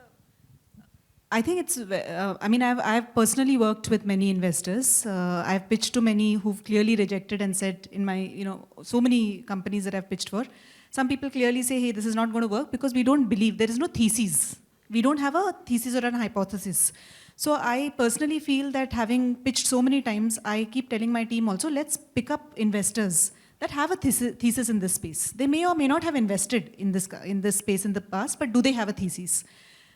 I think it's, I mean, I've personally worked with many investors. I've pitched to many who've clearly rejected and said in my, so many companies that I've pitched for, some people clearly say, hey, this is not going to work because we don't believe, there is no thesis. We don't have a thesis or an hypothesis. So I personally feel that having pitched so many times, I keep telling my team also, let's pick up investors that have a thesis in this space. They may or may not have invested in this space in the past, but do they have a thesis?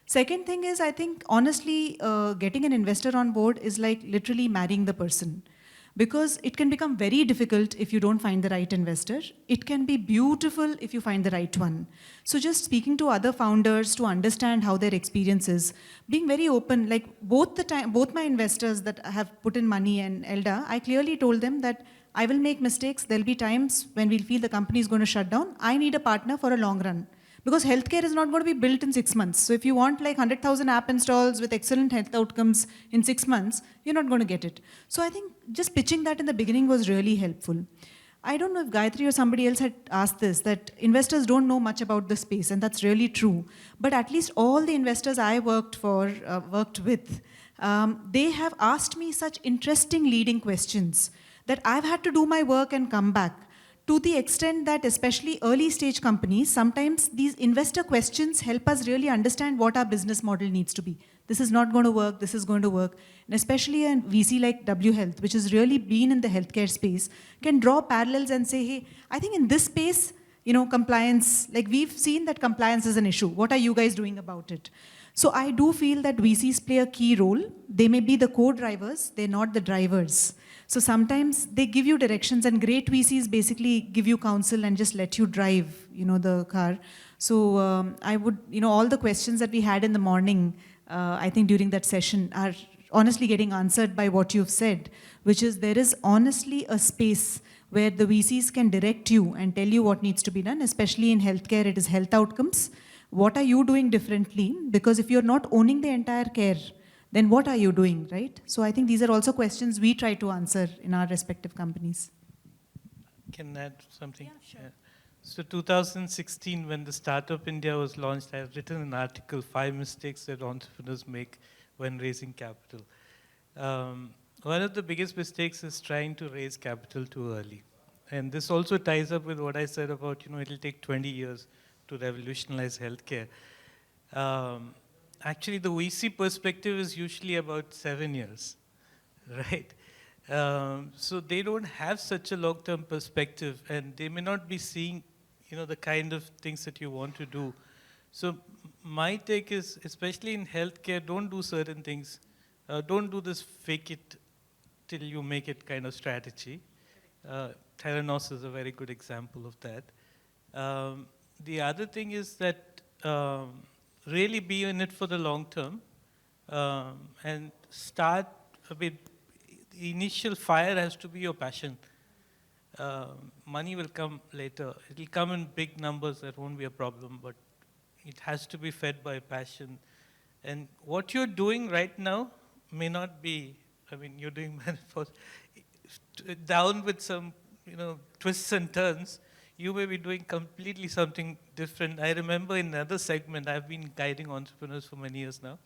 Second thing is, I think, honestly, getting an investor on board is like literally marrying the person. Because it can become very difficult if you don't find the right investor. It can be beautiful if you find the right one. So just speaking to other founders to understand how their experience is, being very open, like both my investors that have put in money and Elda, I clearly told them that I will make mistakes. There'll be times when we'll feel the company is going to shut down. I need a partner for a long run. Because healthcare is not going to be built in 6 months. So if you want like 100,000 app installs with excellent health outcomes in 6 months, you're not going to get it. So I think just pitching that in the beginning was really helpful. I don't know if Gayatri or somebody else had asked this, that investors don't know much about the space, and that's really true. But at least all the investors I worked with, they have asked me such interesting leading questions that I've had to do my work and come back. To the extent that especially early stage companies, sometimes these investor questions help us really understand what our business model needs to be. This is not going to work, this is going to work. And especially a VC like W Health, which has really been in the healthcare space, can draw parallels and say, hey, I think in this space, compliance, like we've seen that compliance is an issue. What are you guys doing about it? So I do feel that VCs play a key role. They may be the co-drivers, they're not the drivers. So sometimes they give you directions, and great VCs basically give you counsel and just let you drive, the car. So I would, all the questions that we had in the morning, I think during that session are honestly getting answered by what you've said, which is there is honestly a space where the VCs can direct you and tell you what needs to be done, especially in healthcare, it is health outcomes. What are you doing differently? Because if you're not owning the entire care, then what are you doing, right? So I think these are also questions we try to answer in our respective companies. Can I add something? Yeah, sure. Yeah. So 2016, when the Startup India was launched, I have written an article, 5 mistakes that entrepreneurs make when raising capital. One of the biggest mistakes is trying to raise capital too early. And this also ties up with what I said about, it'll take 20 years to revolutionize healthcare. Actually, the VC perspective is usually about 7 years, right? So they don't have such a long-term perspective, and they may not be seeing, the kind of things that you want to do. So my take is, especially in healthcare, don't do certain things Don't do this fake it till you make it kind of strategy. Theranos is a very good example of that. The other thing is that really be in it for the long term and start with the initial fire has to be your passion. Money will come later. It will come in big numbers. That won't be a problem, but it has to be fed by passion. And what you're doing right now may not be, I mean, you're doing manifest down with some, twists and turns. You may be doing completely something different. I remember in another segment, I've been guiding entrepreneurs for many years now.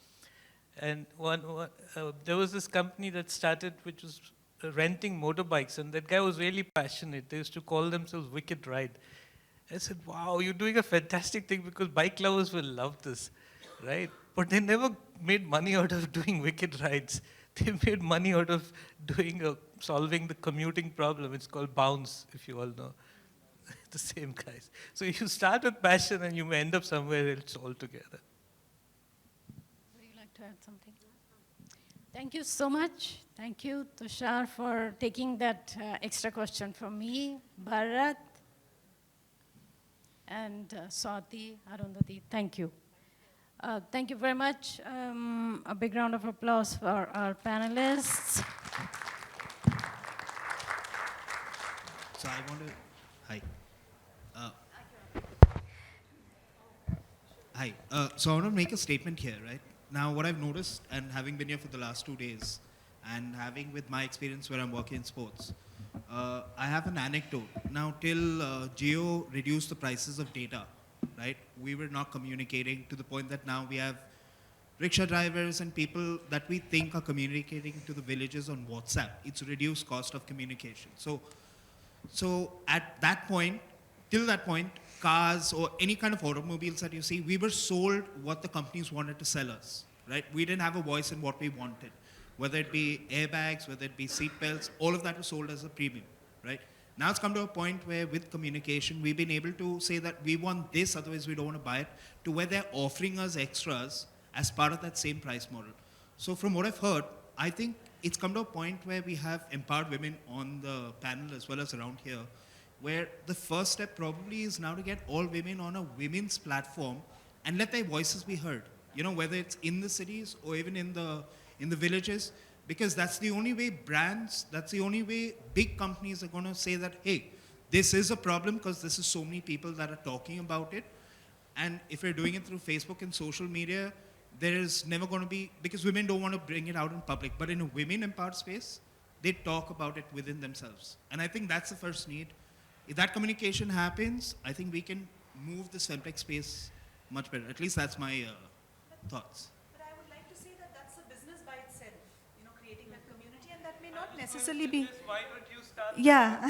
And there was this company that started, which was renting motorbikes, and that guy was really passionate. They used to call themselves Wicked Ride. I said, wow, you're doing a fantastic thing because bike lovers will love this, right? But they never made money out of doing wicked rides. They made money out of solving the commuting problem. It's called bounce, if you all know. The same guys. So you start with passion and you may end up somewhere else altogether. Would you like to add something? Thank you so much. Thank you, Tushar, for taking that extra question from me, Bharat, and Swathi, Arundati. Thank you. Thank you very much. A big round of applause for our panelists. So I want to, hi. Hi. So I want to make a statement here, right? Now, what I've noticed, and having been here for the last 2 days, and having with my experience where I'm working in sports, I have an anecdote. Now, till Geo reduced the prices of data, right? We were not communicating to the point that now we have rickshaw drivers and people that we think are communicating to the villages on WhatsApp. It's reduced cost of communication. So at that point, till that point, cars or any kind of automobiles that you see, we were sold what the companies wanted to sell us, right? We didn't have a voice in what we wanted. Whether it be airbags, whether it be seat belts, all of that was sold as a premium, right? Now it's come to a point where with communication, we've been able to say that we want this, otherwise we don't want to buy it, to where they're offering us extras as part of that same price model. So from what I've heard, I think it's come to a point where we have empowered women on the panel as well as around here, where the first step probably is now to get all women on a women's platform and let their voices be heard. You know, whether it's in the cities or even in the villages, because that's the only way brands, that's the only way big companies are going to say that, hey, this is a problem because this is so many people that are talking about it. And if we're doing it through Facebook and social media, there is never going to be, because women don't want to bring it out in public, but in a women empowered space, they talk about it within themselves. And I think that's the first need. If that communication happens, I think we can move this femtech space much better. At least that's my thoughts. But I would like to say that that's a business by itself, creating that community, and that may not necessarily be. Why don't you start? Yeah.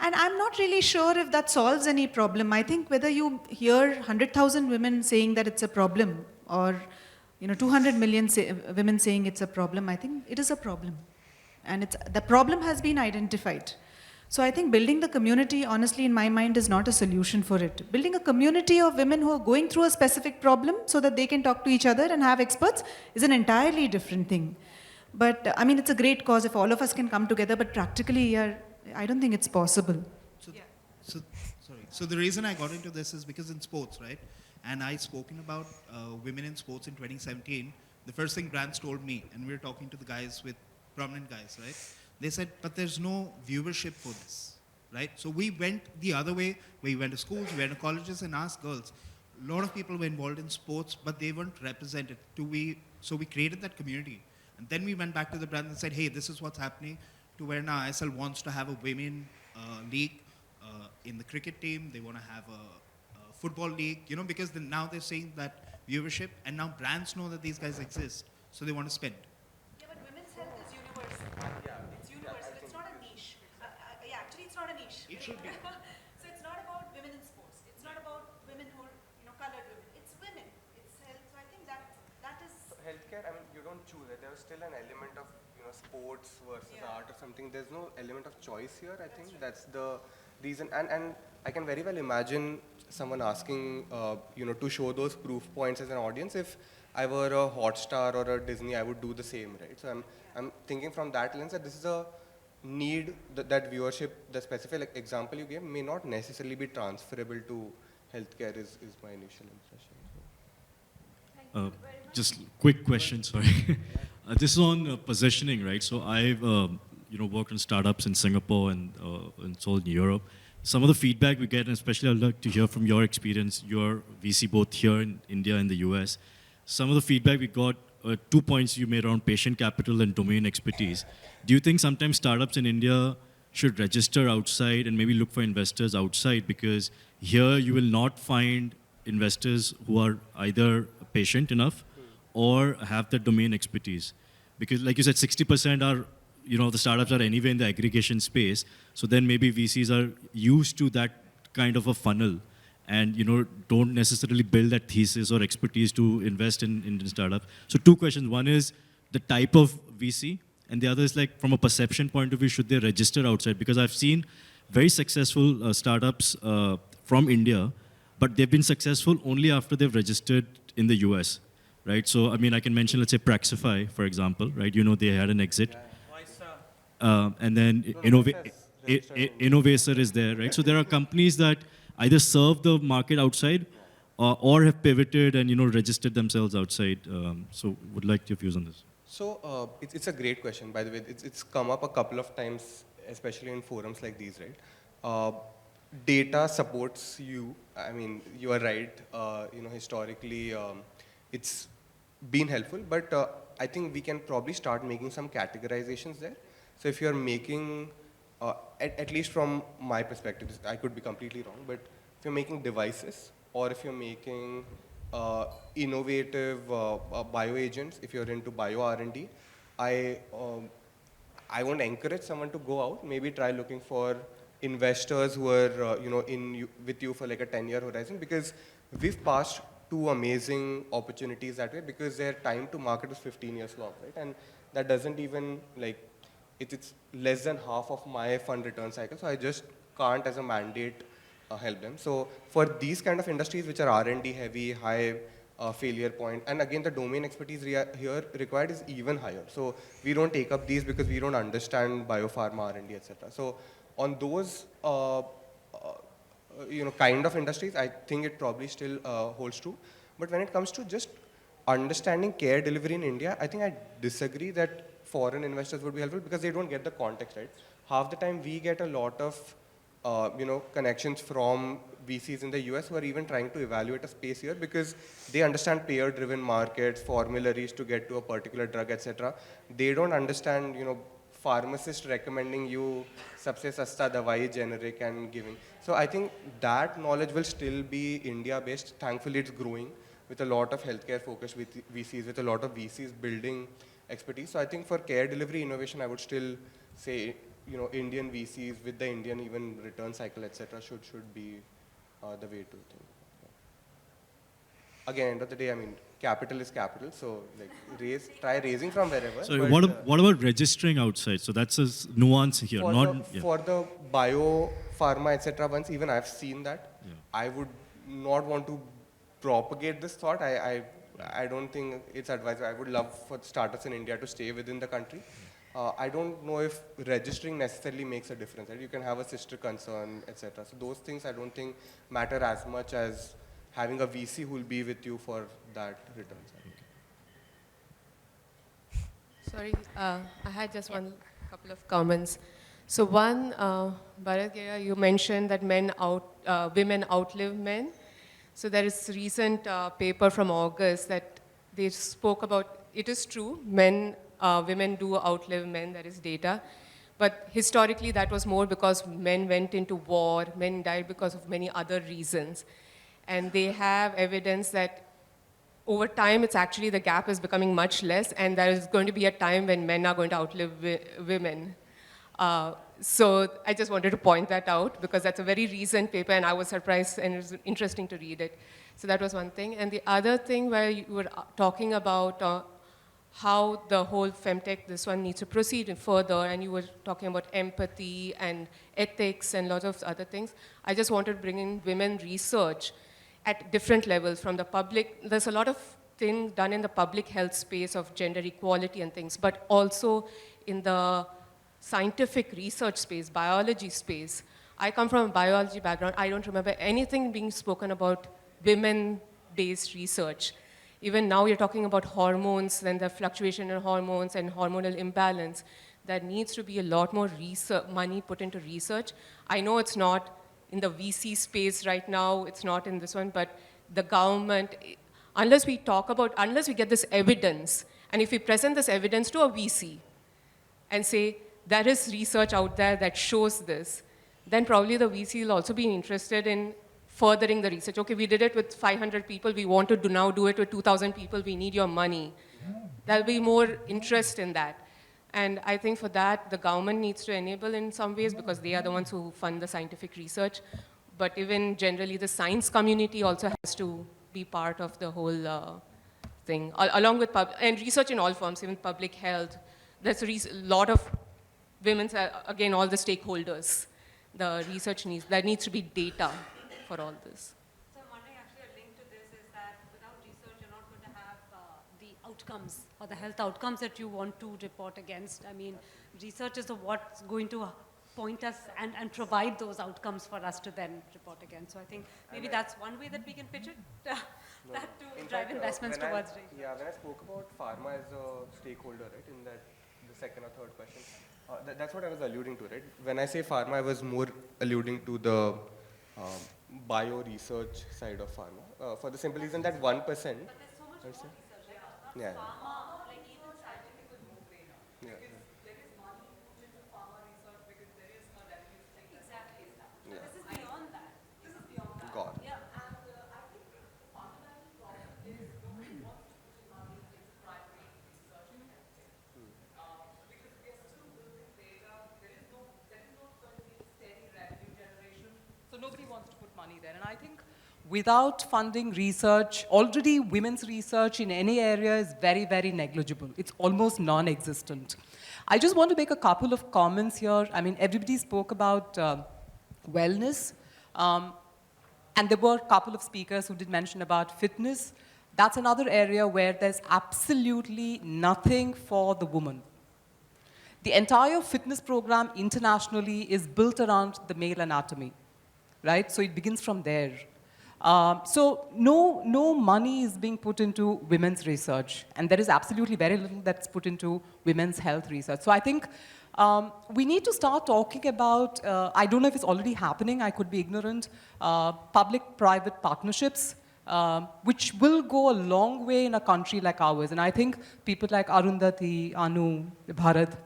And I'm not really sure if that solves any problem. I think whether you hear 100,000 women saying that it's a problem or 200 million women saying it's a problem, I think it is a problem. And the problem has been identified. So I think building the community, honestly, in my mind, is not a solution for it. Building a community of women who are going through a specific problem so that they can talk to each other and have experts is an entirely different thing. But I mean, it's a great cause if all of us can come together, but practically, I don't think it's possible. So the reason I got into this is because in sports, right? And I've spoken about women in sports in 2017. The first thing brands told me, and we were talking to the guys with prominent guys, right? They said, but there's no viewership for this, right? So we went the other way. We went to schools, we went to colleges and asked girls. A lot of people were involved in sports, but they weren't represented. So we created that community. And then we went back to the brand and said, hey, this is what's happening, to where now ISL wants to have a women league in the cricket team. They want to have a football league, because now they're saying that viewership, and now brands know that these guys exist, so they want to spend. Yeah, but women's health is universal. It's universal. It's not a niche. Actually, it's not a niche. It should be. So it's not about women in sports. It's not about women who are, colored women. It's women. It's health. So I think that is. Healthcare, I mean, you don't choose it. There's still an element of, sports versus art or something. There's no element of choice here, I think. That's the reason. And I can very well imagine someone asking, to show those proof points as an audience if I were a Hotstar or a Disney, I would do the same, right? So I'm thinking from that lens that this is a need that viewership, the specific like, example you gave may not necessarily be transferable to healthcare is my initial impression. Just quick question, sorry. This is on positioning, right? So I've worked on startups in Singapore and so in Europe. Some of the feedback we get, and especially I'd like to hear from your experience, your VC both here in India and the US. Some of the feedback we got, 2 points you made around patient capital and domain expertise. Do you think sometimes startups in India should register outside and maybe look for investors outside? Because here you will not find investors who are either patient enough or have the domain expertise. Because like you said, 60% are, the startups are anyway in the aggregation space. So then maybe VCs are used to that kind of a funnel and, don't necessarily build that thesis or expertise to invest in startups. So 2 questions. One is the type of VC, and the other is like from a perception point of view, should they register outside? Because I've seen very successful startups from India, but they've been successful only after they've registered in the US, right? So, I mean, I can mention, let's say, Praxify, for example, right? They had an exit. And then Innovator is there, right? So there are companies that either serve the market outside or have pivoted and, registered themselves outside. So would like your views on this. So it's a great question, by the way. It's come up a couple of times, especially in forums like these, right? Data supports you. I mean, you are right. Historically, it's been helpful, but I think we can probably start making some categorizations there. So if you're making, at least from my perspective, I could be completely wrong, but if you're making devices or if you're making innovative bioagents, if you're into bio R&D, I won't encourage someone to go out. Maybe try looking for investors who are with you for like a 10-year horizon, because we've passed 2 amazing opportunities that way because their time to market was 15 years long, right? And that doesn't even like, it's less than half of my fund return cycle, so I just can't as a mandate help them. So for these kind of industries which are R&D heavy, high failure point, and again the domain expertise here required is even higher. So we don't take up these because we don't understand biopharma, R&D, etc. So on those kind of industries, I think it probably still holds true. But when it comes to just understanding care delivery in India, I think I disagree that foreign investors would be helpful because they don't get the context, right? Half the time we get a lot of connections from VCs in the US who are even trying to evaluate a space here because they understand payer-driven markets, formularies to get to a particular drug, etc. They don't understand, pharmacist recommending you sabse sasta dawai generic and giving. So I think that knowledge will still be India-based. Thankfully, it's growing with a lot of healthcare focus with VCs, with a lot of VCs building expertise. So I think for care delivery innovation, I would still say, Indian VCs with the Indian even return cycle, etc., should be the way to think. Again, end of the day, I mean, capital is capital, so like try raising from wherever. So what about registering outside? So that's a nuance here. For the bio, pharma, etc. ones, even I've seen that. Yeah. I would not want to propagate this thought. I don't think it's advisable. I would love for startups in India to stay within the country. I don't know if registering necessarily makes a difference. Right? You can have a sister concern, etc. So those things I don't think matter as much as having a VC who will be with you for that return. Sorry, I had just one couple of comments. So one, Bharat, Gera, you mentioned that women outlive men. So there is a recent paper from August that they spoke about, it is true, women do outlive men, there is data. But historically that was more because men went into war, men died because of many other reasons. And they have evidence that over time it's actually the gap is becoming much less and there is going to be a time when men are going to outlive women. So I just wanted to point that out because that's a very recent paper and I was surprised and it was interesting to read it. So that was one thing. And the other thing where you were talking about how the whole femtech, this one needs to proceed further and you were talking about empathy and ethics and lots of other things. I just wanted to bring in women research at different levels from the public. There's a lot of thing done in the public health space of gender equality and things, but also in the scientific research space, biology space. I come from a biology background. I don't remember anything being spoken about women-based research. Even now you're talking about hormones and the fluctuation in hormones and hormonal imbalance. There needs to be a lot more research, money put into research. I know it's not in the VC space right now, it's not in this one, but the government, unless we get this evidence, and if we present this evidence to a VC and say, there is research out there that shows this, then probably the VC will also be interested in furthering the research. Okay, we did it with 500 people, we want to now do it with 2,000 people, we need your money. There'll be more interest in that. And I think for that, the government needs to enable in some ways because they are the ones who fund the scientific research. But even generally, the science community also has to be part of the whole thing, along with and research in all forms, even public health. There's a lot of women's, again, all the stakeholders. The research there needs to be data for all this. So I'm wondering, actually, a link to this is that without research, you're not going to have the outcomes or the health outcomes that you want to report against. I mean, research is what's going to point us and provide those outcomes for us to then report against. So I think maybe that's one way that we can pitch it, that to drive investments towards research. Yeah, when I spoke about pharma as a stakeholder, right, in that the second or third question, that's what I was alluding to, right? When I say pharma, I was more alluding to the bio-research side of pharma, for the simple reason that 1%. But there's so much more research, right? Yeah. Pharma, like even scientific is no-brainer. Yeah. Because there is money put into pharma research because there is a revenue thing. Exactly. Yeah. This is beyond that. This is beyond that. God. Yeah. And I think the fundamental problem is nobody wants to put money into primary research in healthcare. Because we are still building data. There is no going to be steady revenue generation. So nobody wants to put money there. And I think without funding research, already women's research in any area is very, very negligible. It's almost non-existent. I just want to make a couple of comments here. I mean, everybody spoke about wellness. And there were a couple of speakers who did mention about fitness. That's another area where there's absolutely nothing for the woman. The entire fitness program internationally is built around the male anatomy, right? So it begins from there. So no money is being put into women's research, and there is absolutely very little that's put into women's health research. So I think we need to start talking about, I don't know if it's already happening, I could be ignorant, public-private partnerships, which will go a long way in a country like ours. And I think people like Arundati, Anu, Bharat,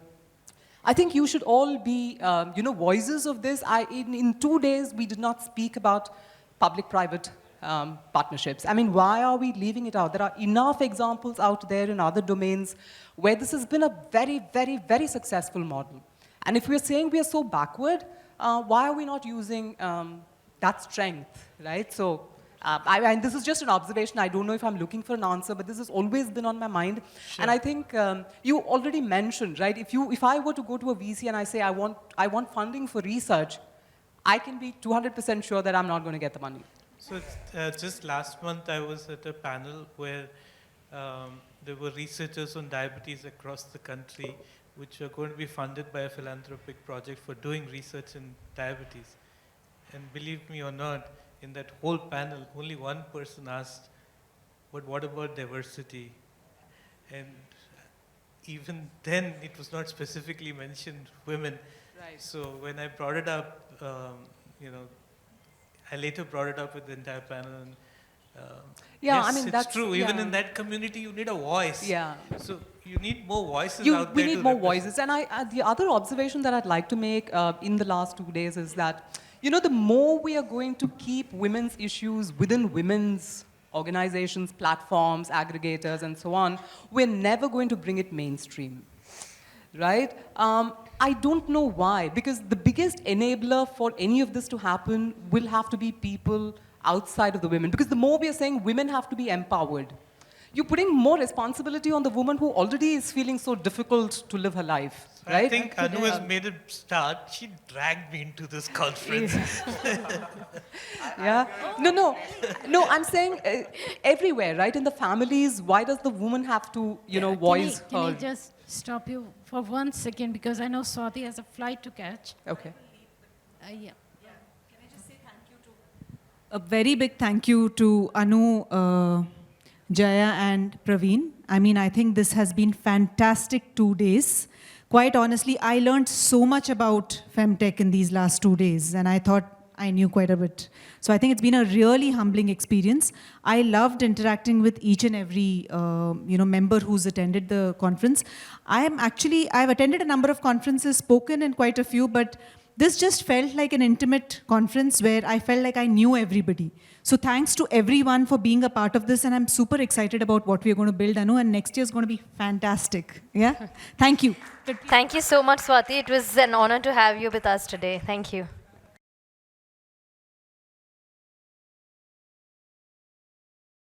I think you should all be, voices of this. In 2 days, we did not speak about public-private partnerships. I mean, why are we leaving it out? There are enough examples out there in other domains where this has been a very, very, very successful model. And if we're saying we are so backward, why are we not using that strength, right? So, and this is just an observation. I don't know if I'm looking for an answer, but this has always been on my mind. Sure. And I think you already mentioned, right? If I were to go to a VC and I say I want funding for research, I can be 200% sure that I'm not going to get the money. So just last month, I was at a panel where there were researchers on diabetes across the country, which are going to be funded by a philanthropic project for doing research in diabetes. And believe me or not, in that whole panel, only one person asked, but what about diversity? And even then, it was not specifically mentioned women. Right. So when I brought it up, I later brought it up with the entire panel. And, yeah, yes, I mean, that's true. Even in that community, you need a voice. Yeah. So you need more voices out there. We need more voices. And the other observation that I'd like to make in the last 2 days is that, the more we are going to keep women's issues within women's organizations, platforms, aggregators, and so on, we're never going to bring it mainstream, right? I don't know why, because the biggest enabler for any of this to happen will have to be people outside of the women, because the more we are saying women have to be empowered, you're putting more responsibility on the woman who already is feeling so difficult to live her life, right? I think Anu has made it start. She dragged me into this conference. Yeah. No, I'm saying everywhere, right? In the families, why does the woman have to, voice Can I her? just stop you for 1 second because I know Swathi has a flight to catch. Okay. Yeah. A very big thank you to Anu, Jaya and Praveen. I mean, I think this has been fantastic 2 days. Quite honestly, I learned so much about Femtech in these last 2 days, and I thought I knew quite a bit. So I think it's been a really humbling experience. I loved interacting with each and every member who's attended the conference. I've attended a number of conferences, spoken in quite a few, but this just felt like an intimate conference where I felt like I knew everybody. So thanks to everyone for being a part of this, and I'm super excited about what we're going to build, Anu, and next year is going to be fantastic. Yeah? Thank you. Thank you so much, Swathi. It was an honor to have you with us today. Thank you.